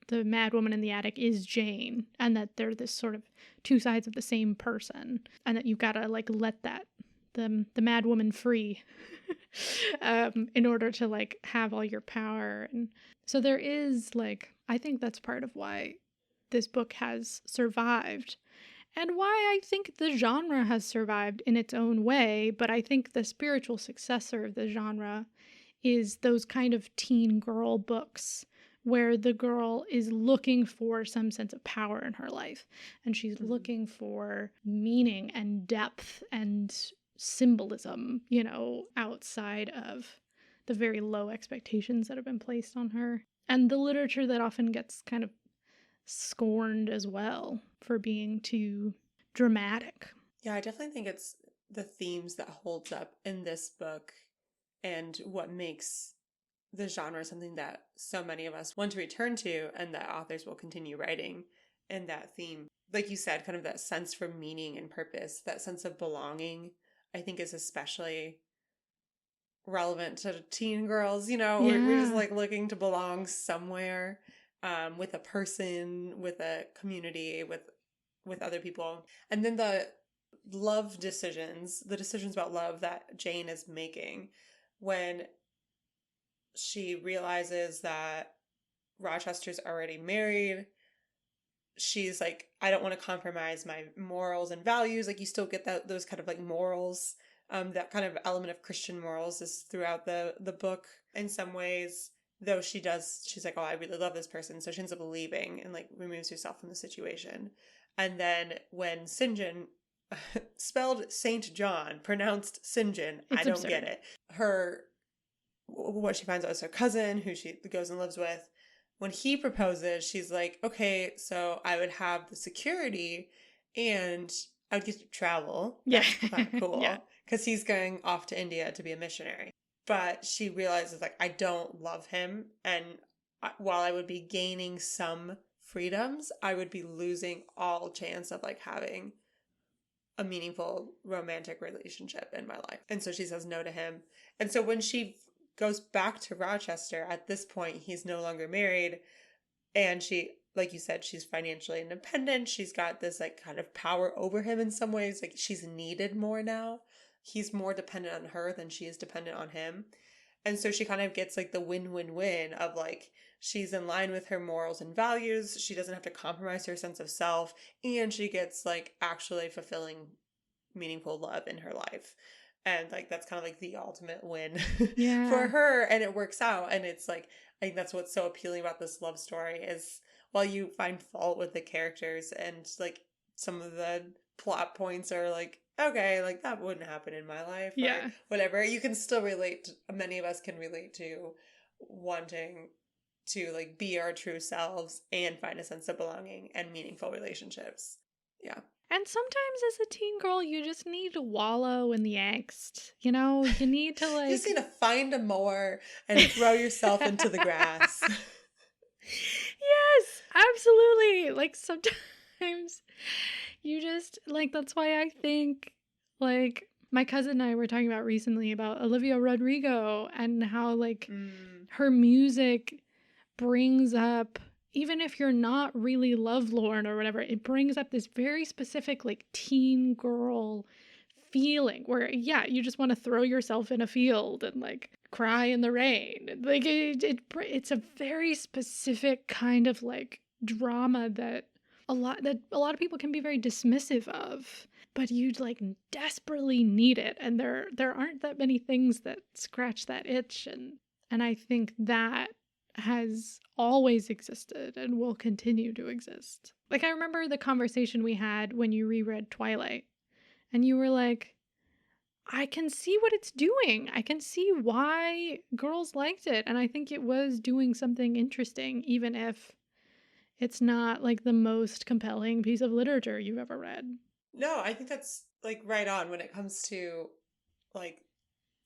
the Mad Woman in the Attic is Jane, and that they're this sort of two sides of the same person, and that you've got to like let that the Mad Woman free in order to like have all your power. And so there is like, I think that's part of why this book has survived. And why I think the genre has survived in its own way, but I think the spiritual successor of the genre is those kind of teen girl books where the girl is looking for some sense of power in her life, and she's looking for meaning and depth and symbolism, you know, outside of the very low expectations that have been placed on her. And the literature that often gets kind of scorned as well for being too dramatic. Yeah, I definitely think it's the themes that holds up in this book and what makes the genre something that so many of us want to return to, and that authors will continue writing in that theme. Like you said, kind of that sense for meaning and purpose, that sense of belonging, I think is especially relevant to teen girls. You know, we're just like looking to belong somewhere. With a person, with a community, with other people. And then the love decisions, the decisions about love that Jane is making when she realizes that Rochester's already married. She's like, I don't want to compromise my morals and values. Like, you still get those kind of like morals. That kind of element of Christian morals is throughout the book in some ways. Though she's like, oh, I really love this person. So she ends up leaving and like removes herself from the situation. And then when St. John, spelled St. John, pronounced St. John, I don't get it. What she finds out is her cousin, who she goes and lives with. When he proposes, she's like, okay, so I would have the security and I would get to travel. That's kind of cool. Because he's going off to India to be a missionary. But she realizes, like, I don't love him. And while I would be gaining some freedoms, I would be losing all chance of, like, having a meaningful romantic relationship in my life. And so she says no to him. And so when she goes back to Rochester, at this point, he's no longer married. And she, like you said, she's financially independent. She's got this, like, kind of power over him in some ways. Like, she's needed more now. He's more dependent on her than she is dependent on him. And so she kind of gets like the win-win-win of like, she's in line with her morals and values. She doesn't have to compromise her sense of self. And she gets like actually fulfilling meaningful love in her life. And like, that's kind of like the ultimate win for her. And it works out. And it's like, I think that's what's so appealing about this love story is while you find fault with the characters and like some of the plot points are like, okay, like that wouldn't happen in my life or whatever. You can still relate, many of us can relate to wanting to like be our true selves and find a sense of belonging and meaningful relationships. Yeah. And sometimes as a teen girl, you just need to wallow in the angst. You know, you need to like... you just need to find a mower and throw yourself into the grass. Yes, absolutely. Like sometimes... you just, like, that's why I think, like, my cousin and I were talking about recently about Olivia Rodrigo and how, like, her music brings up, even if you're not really lovelorn or whatever, it brings up this very specific, like, teen girl feeling where, you just want to throw yourself in a field and, like, cry in the rain. Like, it's a very specific kind of, like, drama that a lot of people can be very dismissive of, but you like desperately need it, and there aren't that many things that scratch that itch, and I think that has always existed and will continue to exist. Like, I remember the conversation we had when you reread Twilight, and you were like, I can see what it's doing. I can see why girls liked it, and I think it was doing something interesting, even if it's not like the most compelling piece of literature you've ever read. No, I think that's like right on when it comes to like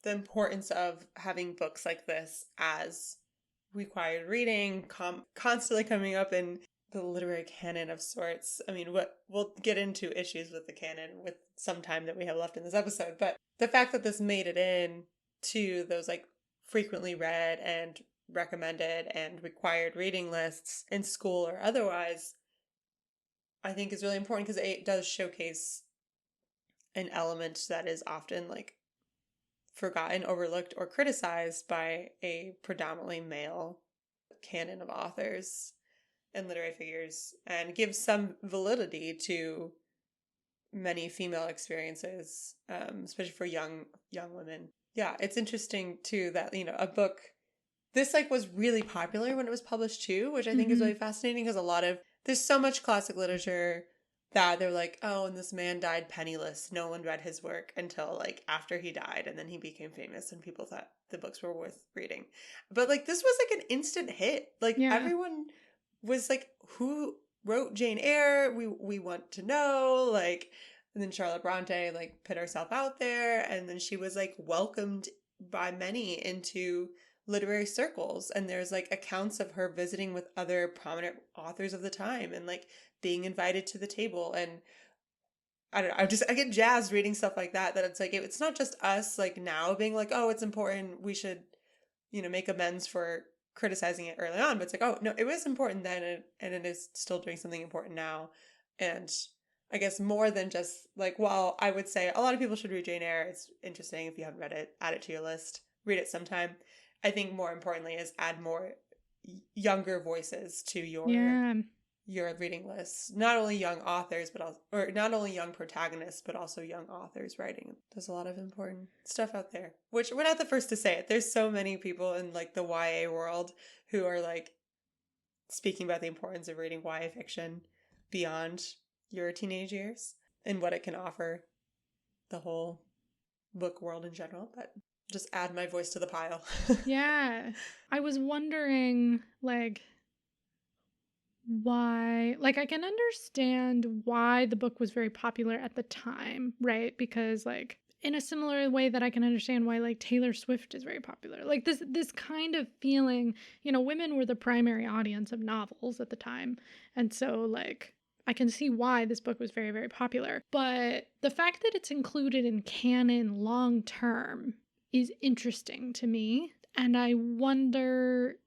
the importance of having books like this as required reading, constantly coming up in the literary canon of sorts. I mean, we'll get into issues with the canon with some time that we have left in this episode, but the fact that this made it in to those like frequently read and recommended and required reading lists in school or otherwise, I think is really important because it does showcase an element that is often like forgotten, overlooked, or criticized by a predominantly male canon of authors and literary figures, and gives some validity to many female experiences, especially for young women. Yeah, it's interesting too that, you know, a book this like was really popular when it was published too, which I think is really fascinating because there's so much classic literature that they're like, oh, and this man died penniless. No one read his work until like after he died, and then he became famous and people thought the books were worth reading. But like this was like an instant hit. Like everyone was like, who wrote Jane Eyre? We want to know. Like, and then Charlotte Bronte like put herself out there, and then she was like welcomed by many into literary circles, and there's like accounts of her visiting with other prominent authors of the time and like being invited to the table. And I don't know, I get jazzed reading stuff like that it's like it's not just us like now being like, oh, it's important, we should, you know, make amends for criticizing it early on, but it's like, oh no, it was important then, and it is still doing something important now. And I guess more than just like, well, I would say a lot of people should read Jane Eyre. It's interesting. If you haven't read it, add it to your list, read it sometime. I think more importantly is add more younger voices to your reading list. Not only young authors, or not only young protagonists, but also young authors writing. There's a lot of important stuff out there, which we're not the first to say it. There's so many people in like the YA world who are like speaking about the importance of reading YA fiction beyond your teenage years and what it can offer the whole book world in general. But just add my voice to the pile. Yeah. I was wondering, like, why, like, I can understand why the book was very popular at the time, right? Because, like, in a similar way that I can understand why, like, Taylor Swift is very popular. Like, this kind of feeling, you know, women were the primary audience of novels at the time. And so, like, I can see why this book was very, very popular. But the fact that it's included in canon long term is interesting to me. And I wonder,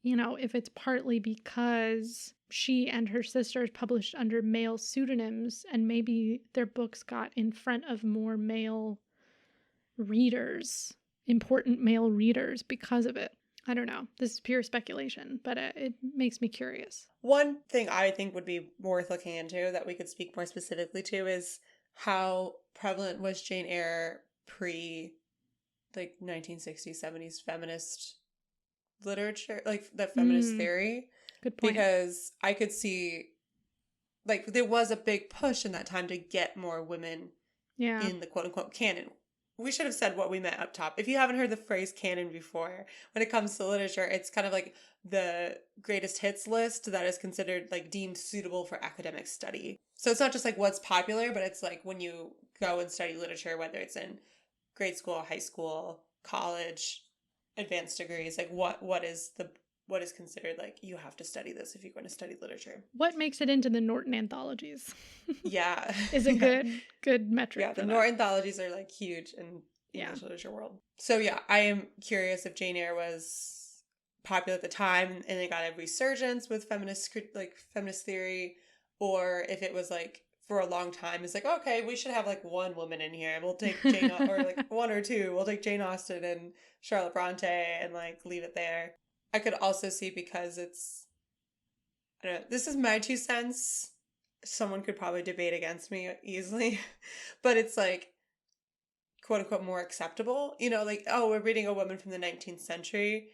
you know, if it's partly because she and her sisters published under male pseudonyms and maybe their books got in front of more male readers, important male readers because of it. I don't know. This is pure speculation, but it makes me curious. One thing I think would be worth looking into that we could speak more specifically to is how prevalent was Jane Eyre pre like 1960s, 70s feminist literature, like the feminist theory. Good point. Because I could see like there was a big push in that time to get more women in the quote unquote canon. We should have said what we meant up top. If you haven't heard the phrase canon before, when it comes to literature, it's kind of like the greatest hits list that is considered like deemed suitable for academic study. So it's not just like what's popular, but it's like when you go and study literature, whether it's in grade school, high school, college, advanced degrees, like what is considered like you have to study this if you're going to study literature. What makes it into the Norton anthologies? Yeah. Is a good metric. Yeah, the Norton anthologies are like huge in English literature world. So yeah, I am curious if Jane Eyre was popular at the time and it got a resurgence with feminist theory, or if it was like for a long time it's like, okay, we should have like one woman in here. We'll take Jane or like one or two. We'll take Jane Austen and Charlotte Bronte and like leave it there. I could also see because it's, I don't know, this is my 2 cents. Someone could probably debate against me easily, but it's like, quote unquote, more acceptable. You know, like, oh, we're reading a woman from the 19th century.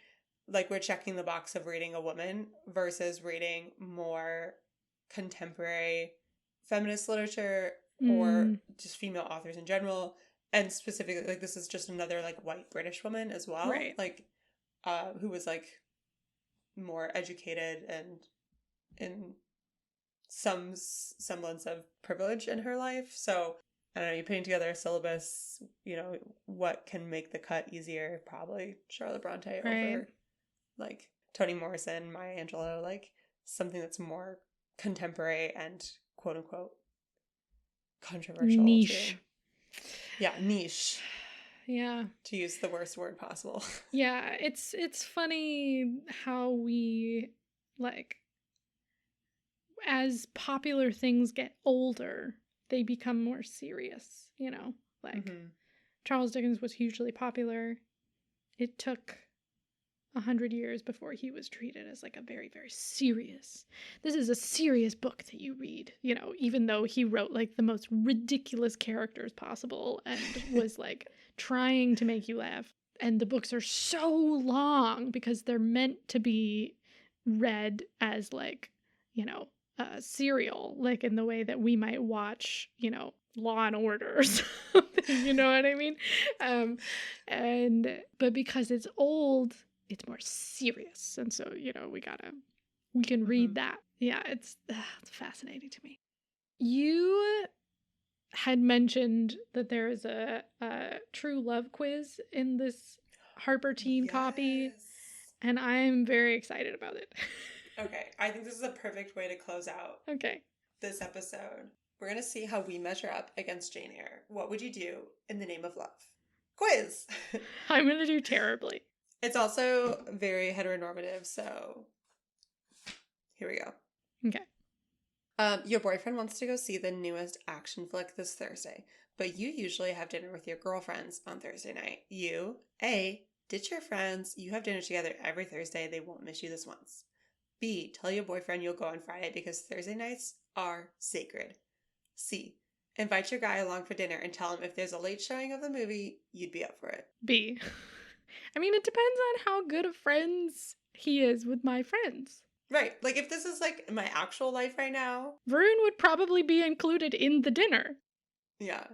Like, we're checking the box of reading a woman versus reading more contemporary feminist literature or just female authors in general. And specifically, like, this is just another, like, white British woman as well. Right. Like, who was, like, more educated and in some semblance of privilege in her life. So, I don't know, you're putting together a syllabus, you know, what can make the cut easier? Probably Charlotte Bronte over, like, Toni Morrison, Maya Angelou, like, something that's more contemporary and quote-unquote controversial. Niche. Yeah, niche. Yeah. To use the worst word possible. Yeah, it's funny how we, like, as popular things get older, they become more serious, you know? Like, Charles Dickens was hugely popular. It took 100 years before he was treated as, like, a very, very serious, this is a serious book that you read, you know, even though he wrote, like, the most ridiculous characters possible and was, like, trying to make you laugh. And the books are so long because they're meant to be read as, like, you know, serial, like in the way that we might watch, you know, Law and Order or something, you know what I mean? But because it's old, it's more serious. And so, you know, we can read that. Yeah, it's fascinating to me. You had mentioned that there is a true love quiz in this Harper Teen copy, and I'm very excited about it. Okay, I think this is a perfect way to close out this episode. We're going to see how we measure up against Jane Eyre. What would you do in the name of love? Quiz! I'm going to do terribly. It's also very heteronormative, so here we go. Okay. Your boyfriend wants to go see the newest action flick this Thursday, but you usually have dinner with your girlfriends on Thursday night. You, A, ditch your friends. You have dinner together every Thursday. They won't miss you this once. B, tell your boyfriend you'll go on Friday because Thursday nights are sacred. C, invite your guy along for dinner and tell him if there's a late showing of the movie, you'd be up for it. B. I mean, it depends on how good of friends he is with my friends. Right. Like, if this is, like, my actual life right now. Varun would probably be included in the dinner. Yeah.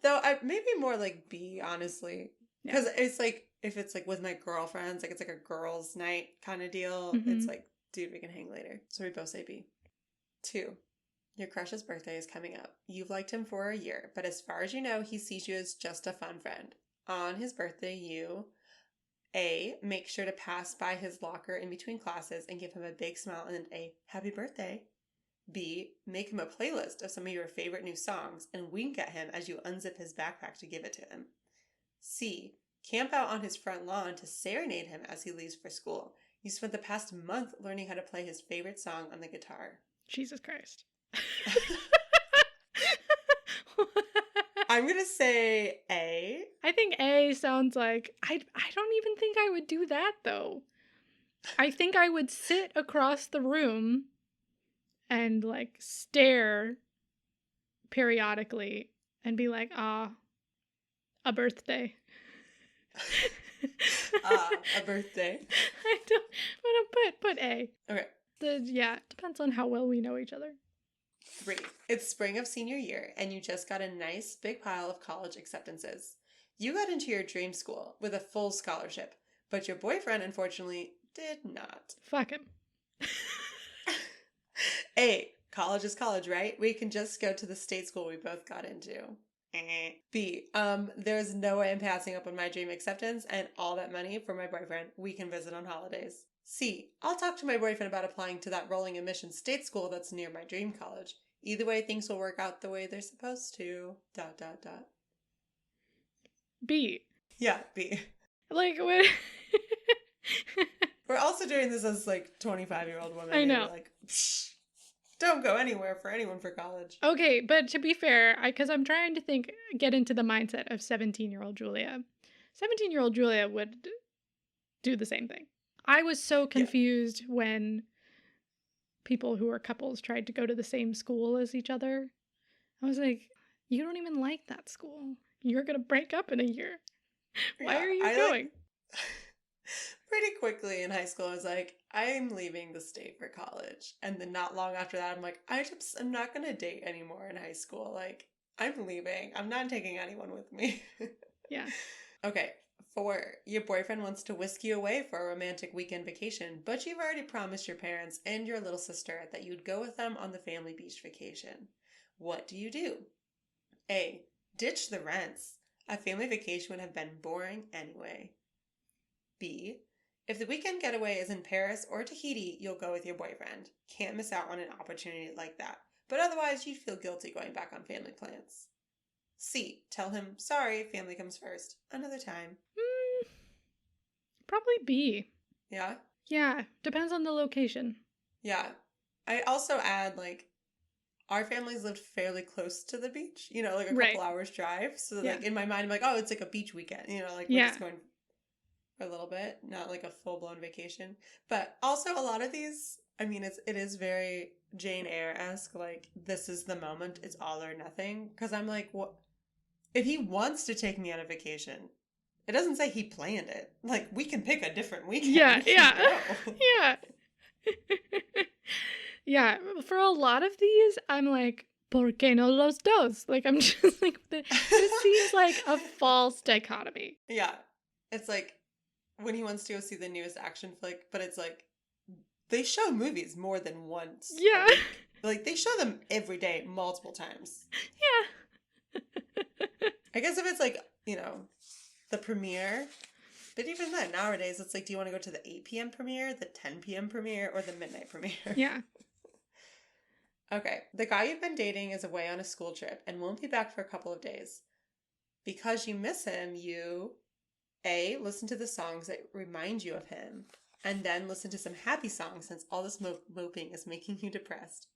Though, maybe more, like, B, honestly. Because it's, like, if it's, like, with my girlfriends, like, it's, like, a girls' night kind of deal. It's, like, dude, we can hang later. So we both say B. 2. Your crush's birthday is coming up. You've liked him for a year, but as far as you know, he sees you as just a fun friend. On his birthday, you... A, make sure to pass by his locker in between classes and give him a big smile and a happy birthday. B, make him a playlist of some of your favorite new songs and wink at him as you unzip his backpack to give it to him. C, camp out on his front lawn to serenade him as he leaves for school. You spent the past month learning how to play his favorite song on the guitar. Jesus Christ. I'm going to say A. I think A sounds like... I don't even think I would do that, though. I think I would sit across the room and, like, stare periodically and be like, a birthday. A birthday. I don't want to put A. Okay. It depends on how well we know each other. 3. It's spring of senior year, and you just got a nice big pile of college acceptances. You got into your dream school with a full scholarship, but your boyfriend, unfortunately, did not. Fuck him. A. College is college, right? We can just go to the state school we both got into. B. There's no way I'm passing up on my dream acceptance and all that money for my boyfriend. We can visit on holidays. C. I'll talk to my boyfriend about applying to that rolling admission state school that's near my dream college. Either way, things will work out the way they're supposed to. ... B. Yeah, B. Like, what? We're also doing this as, like, 25-year-old women. I know. Like, psh, don't go anywhere for anyone for college. Okay, but to be fair, because I'm trying to get into the mindset of 17-year-old Julia. 17-year-old Julia would do the same thing. I was so confused when people who were couples tried to go to the same school as each other. I was like, you don't even like that school. You're going to break up in a year. Why are you going? Pretty quickly in high school, I was like, I'm leaving the state for college. And then not long after that, I'm like, I'm not going to date anymore in high school. Like, I'm leaving. I'm not taking anyone with me. Yeah. Okay. 4, your boyfriend wants to whisk you away for a romantic weekend vacation, but you've already promised your parents and your little sister that you'd go with them on the family beach vacation. What do you do? A. Ditch the rents. A family vacation would have been boring anyway. B. If the weekend getaway is in Paris or Tahiti, you'll go with your boyfriend. Can't miss out on an opportunity like that. But otherwise, you'd feel guilty going back on family plans. C. Tell him, sorry, family comes first. Another time. Probably B. Yeah? Yeah, depends on the location. Yeah. I also add, like, our families lived fairly close to the beach. You know, like a couple hours drive. So, like, in my mind, I'm like, oh, it's like a beach weekend. You know, like, we're just going for a little bit. Not like a full-blown vacation. But also, a lot of these, I mean, it is very Jane Eyre-esque. Like, this is the moment. It's all or nothing. Because I'm like, what? If he wants to take me on a vacation, it doesn't say he planned it. Like, we can pick a different weekend. Yeah. Yeah. Yeah. For a lot of these, I'm like, ¿por qué no los dos? Like, I'm just like, this seems like a false dichotomy. Yeah. It's like, when he wants to go see the newest action flick, but it's like, they show movies more than once. Yeah. Like, they show them every day, multiple times. Yeah. I guess if it's like, you know, the premiere, but even then, nowadays, it's like, do you want to go to the 8 p.m. premiere, the 10 p.m. premiere, or the midnight premiere? Yeah. Okay. The guy you've been dating is away on a school trip and won't be back for a couple of days. Because you miss him, you, A, listen to the songs that remind you of him, and then listen to some happy songs since all this moping is making you depressed.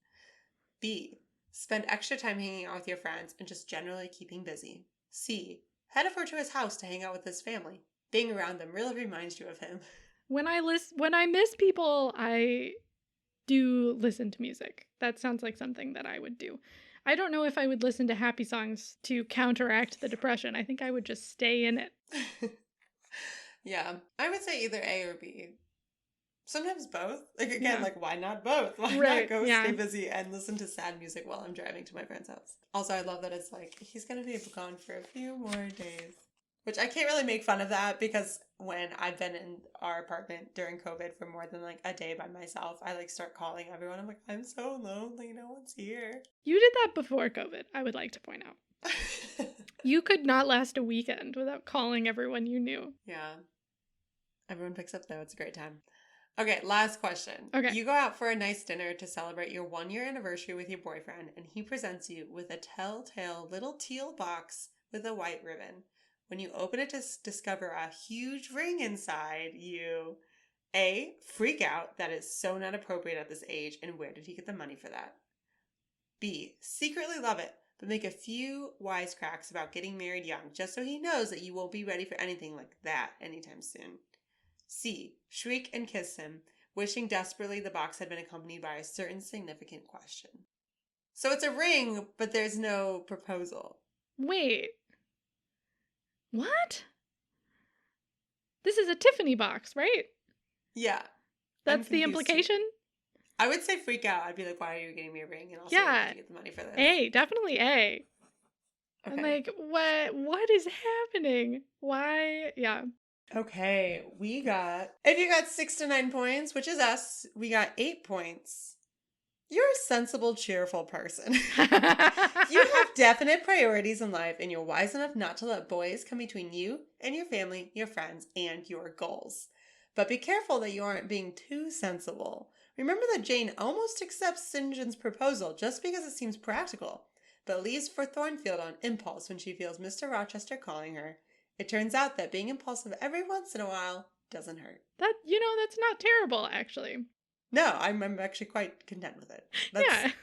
B, spend extra time hanging out with your friends and just generally keeping busy. C, head over to his house to hang out with his family. Being around them really reminds you of him. When I miss people, I do listen to music. That sounds like something that I would do. I don't know if I would listen to happy songs to counteract the depression. I think I would just stay in it. Yeah, I would say either A or B. Sometimes both. Like, again, like, why not both? Why not go stay busy and listen to sad music while I'm driving to my friend's house? Also, I love that it's like, he's going to be gone for a few more days. Which I can't really make fun of that because when I've been in our apartment during COVID for more than like a day by myself, I like start calling everyone. I'm like, I'm so lonely. No one's here. You did that before COVID, I would like to point out. You could not last a weekend without calling everyone you knew. Yeah. Everyone picks up though. It's a great time. Okay, last question. Okay. You go out for a nice dinner to celebrate your 1-year anniversary with your boyfriend, and he presents you with a telltale little teal box with a white ribbon. When you open it to discover a huge ring inside, you A, freak out that is so not appropriate at this age, and where did he get the money for that? B, secretly love it, but make a few wisecracks about getting married young, just so he knows that you won't be ready for anything like that anytime soon. C, shriek and kiss him, wishing desperately the box had been accompanied by a certain significant question. So it's a ring, but there's no proposal. Wait. What? This is a Tiffany box, right? Yeah. That's the implication? I would say freak out. I'd be like, why are you getting me a ring? And also, where did you get the money for this? A, definitely A. Okay. I'm like, what is happening? Why? Yeah. Okay, if you got 6 to 9 points, which is us, we got 8 points. You're a sensible, cheerful person. You have definite priorities in life, and you're wise enough not to let boys come between you and your family, your friends, and your goals. But be careful that you aren't being too sensible. Remember that Jane almost accepts St. John's proposal just because it seems practical, but leaves for Thornfield on impulse when she feels Mr. Rochester calling her. It turns out that being impulsive every once in a while doesn't hurt. That's not terrible, actually. No, I'm actually quite content with it.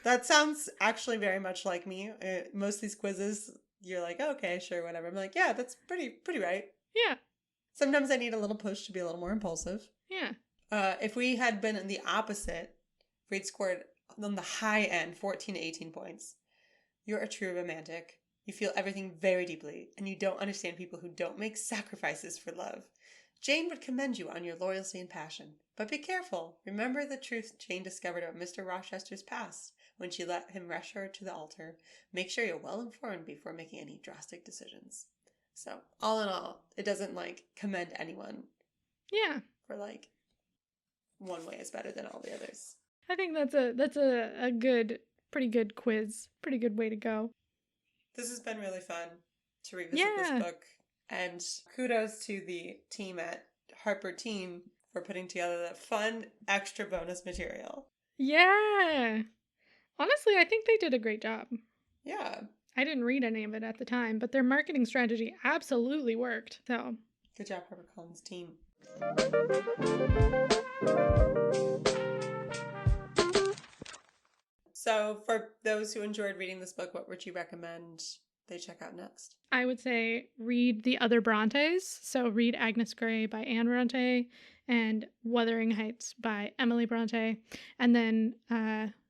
That sounds actually very much like me. Most of these quizzes, you're like, oh, okay, sure, whatever. I'm like, yeah, that's pretty right. Yeah. Sometimes I need a little push to be a little more impulsive. Yeah. If we had been in the opposite, if we'd scored on the high end, 14 to 18 points, you're a true romantic. You feel everything very deeply, and you don't understand people who don't make sacrifices for love. Jane would commend you on your loyalty and passion. But be careful. Remember the truth Jane discovered about Mr. Rochester's past when she let him rush her to the altar. Make sure you're well informed before making any drastic decisions. So all in all, it doesn't like commend anyone. Yeah. For like one way is better than all the others. I think that's a good, pretty good quiz. Pretty good way to go. This has been really fun to revisit this book. And kudos to the team at Harper Teen for putting together that fun extra bonus material. Yeah. Honestly, I think they did a great job. Yeah. I didn't read any of it at the time, but their marketing strategy absolutely worked. So, good job, HarperCollins team. So, for those who enjoyed reading this book, what would you recommend they check out next? I would say read the other Brontes. So, read Agnes Grey by Anne Bronte and Wuthering Heights by Emily Bronte. And then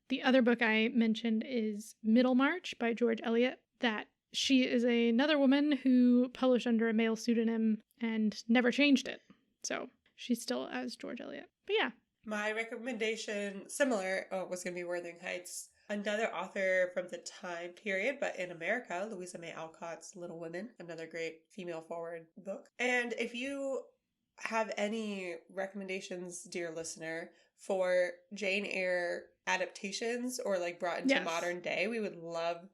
the other book I mentioned is Middlemarch by George Eliot. That she is another woman who published under a male pseudonym and never changed it. So, she's still as George Eliot. But yeah. My recommendation, similar, was going to be Wuthering Heights. Another author from the time period, but in America, Louisa May Alcott's Little Women, another great female-forward book. And if you have any recommendations, dear listener, for Jane Eyre adaptations or like brought into modern day, we would love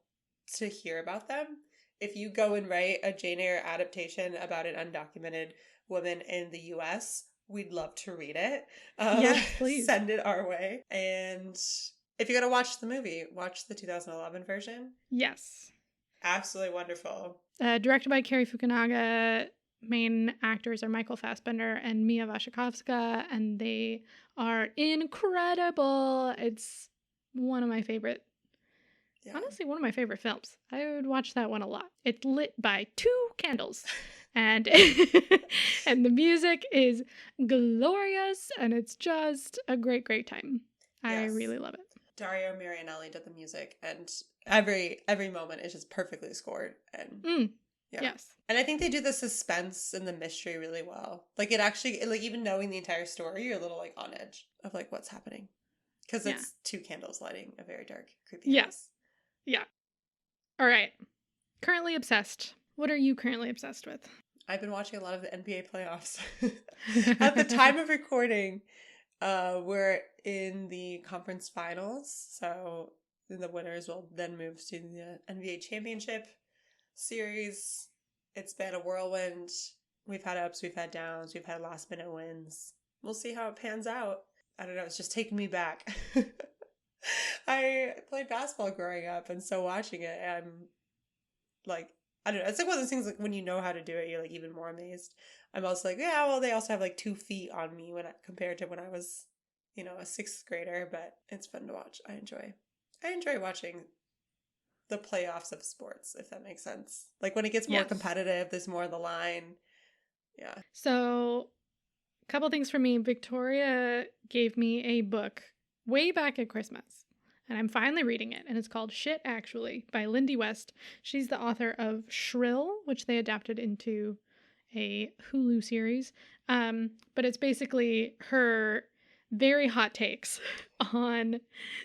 to hear about them. If you go and write a Jane Eyre adaptation about an undocumented woman in the U.S., we'd love to read it. Yes, please. Send it our way. And if you're going to watch the movie, watch the 2011 version. Yes. Absolutely wonderful. Directed by Cary Fukunaga. Main actors are Michael Fassbender and Mia Wasikowska, and they are incredible. It's one of my favorite, honestly, one of my favorite films. I would watch that one a lot. It's lit by 2 candles. And and the music is glorious, and it's just a great, great time. I really love it. Dario Marianelli did the music, and every moment is just perfectly scored. And yes. And I think they do the suspense and the mystery really well. Like it actually, like even knowing the entire story, you're a little like on edge of like what's happening. Because it's 2 candles lighting a very dark, creepy house. Yeah. All right. Currently obsessed. What are you currently obsessed with? I've been watching a lot of the NBA playoffs. At the time of recording, we're in the conference finals. So the winners will then move to the NBA championship series. It's been a whirlwind. We've had ups, we've had downs, we've had last minute wins. We'll see how it pans out. I don't know, it's just taking me back. I played basketball growing up, and so watching it, I'm like, I don't know. It's like one of those things like when you know how to do it, you're like even more amazed. I'm also like, yeah, well, they also have like 2 feet on me compared to when I was, a 6th grader, but it's fun to watch. I enjoy watching the playoffs of sports, if that makes sense. Like when it gets more competitive, there's more on the line. Yeah. So, a couple things for me. Victoria gave me a book way back at Christmas, and I'm finally reading it, and it's called Shit, Actually, by Lindy West. She's the author of Shrill, which they adapted into a Hulu series. But it's basically her very hot takes on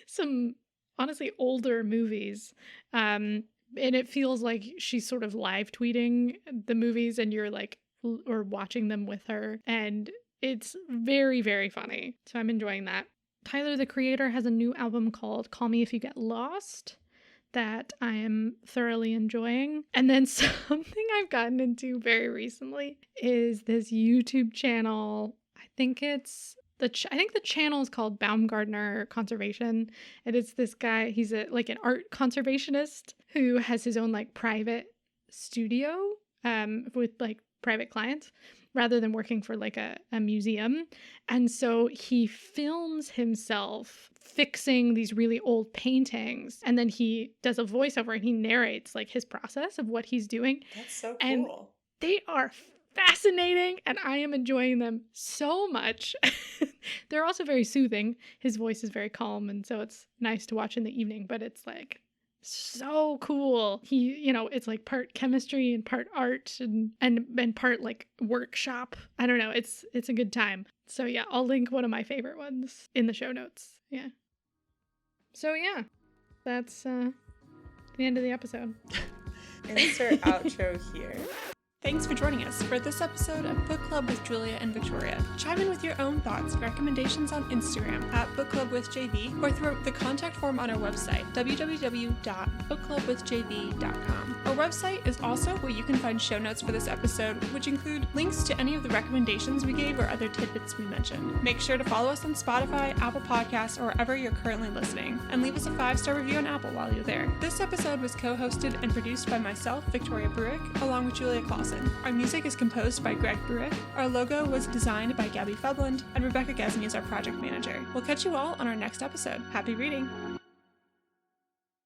some honestly older movies. And it feels like she's sort of live tweeting the movies, and you're like, or watching them with her. And it's very, very funny. So I'm enjoying that. Tyler, the Creator, has a new album called Call Me If You Get Lost that I am thoroughly enjoying. And then something I've gotten into very recently is this YouTube channel. I think the channel is called Baumgartner Conservation. And it's this guy, he's like an art conservationist who has his own like private studio with like private clients, rather than working for like a museum. And so he films himself fixing these really old paintings, and then he does a voiceover and he narrates like his process of what he's doing. That's so cool. And they are fascinating, and I am enjoying them so much. They're also very soothing. His voice is very calm, and so it's nice to watch in the evening, but it's like so cool. He, it's like part chemistry and part art and part like workshop. I don't know. It's a good time. So yeah, I'll link one of my favorite ones in the show notes. Yeah. So yeah, that's the end of the episode. Insert outro here. Thanks for joining us for this episode of Book Club with Julia and Victoria. Chime in with your own thoughts and recommendations on Instagram at Book Club with JV or through the contact form on our website, www.bookclubwithjv.com. Our website is also where you can find show notes for this episode, which include links to any of the recommendations we gave or other tidbits we mentioned. Make sure to follow us on Spotify, Apple Podcasts, or wherever you're currently listening, and leave us a 5-star review on Apple while you're there. This episode was co-hosted and produced by myself, Victoria Bruick, along with Julia Clausen. Our music is composed by Greg Bruick. Our logo was designed by Gabby Febland, and Rebecca Gesney is our project manager. We'll catch you all on our next episode. Happy reading!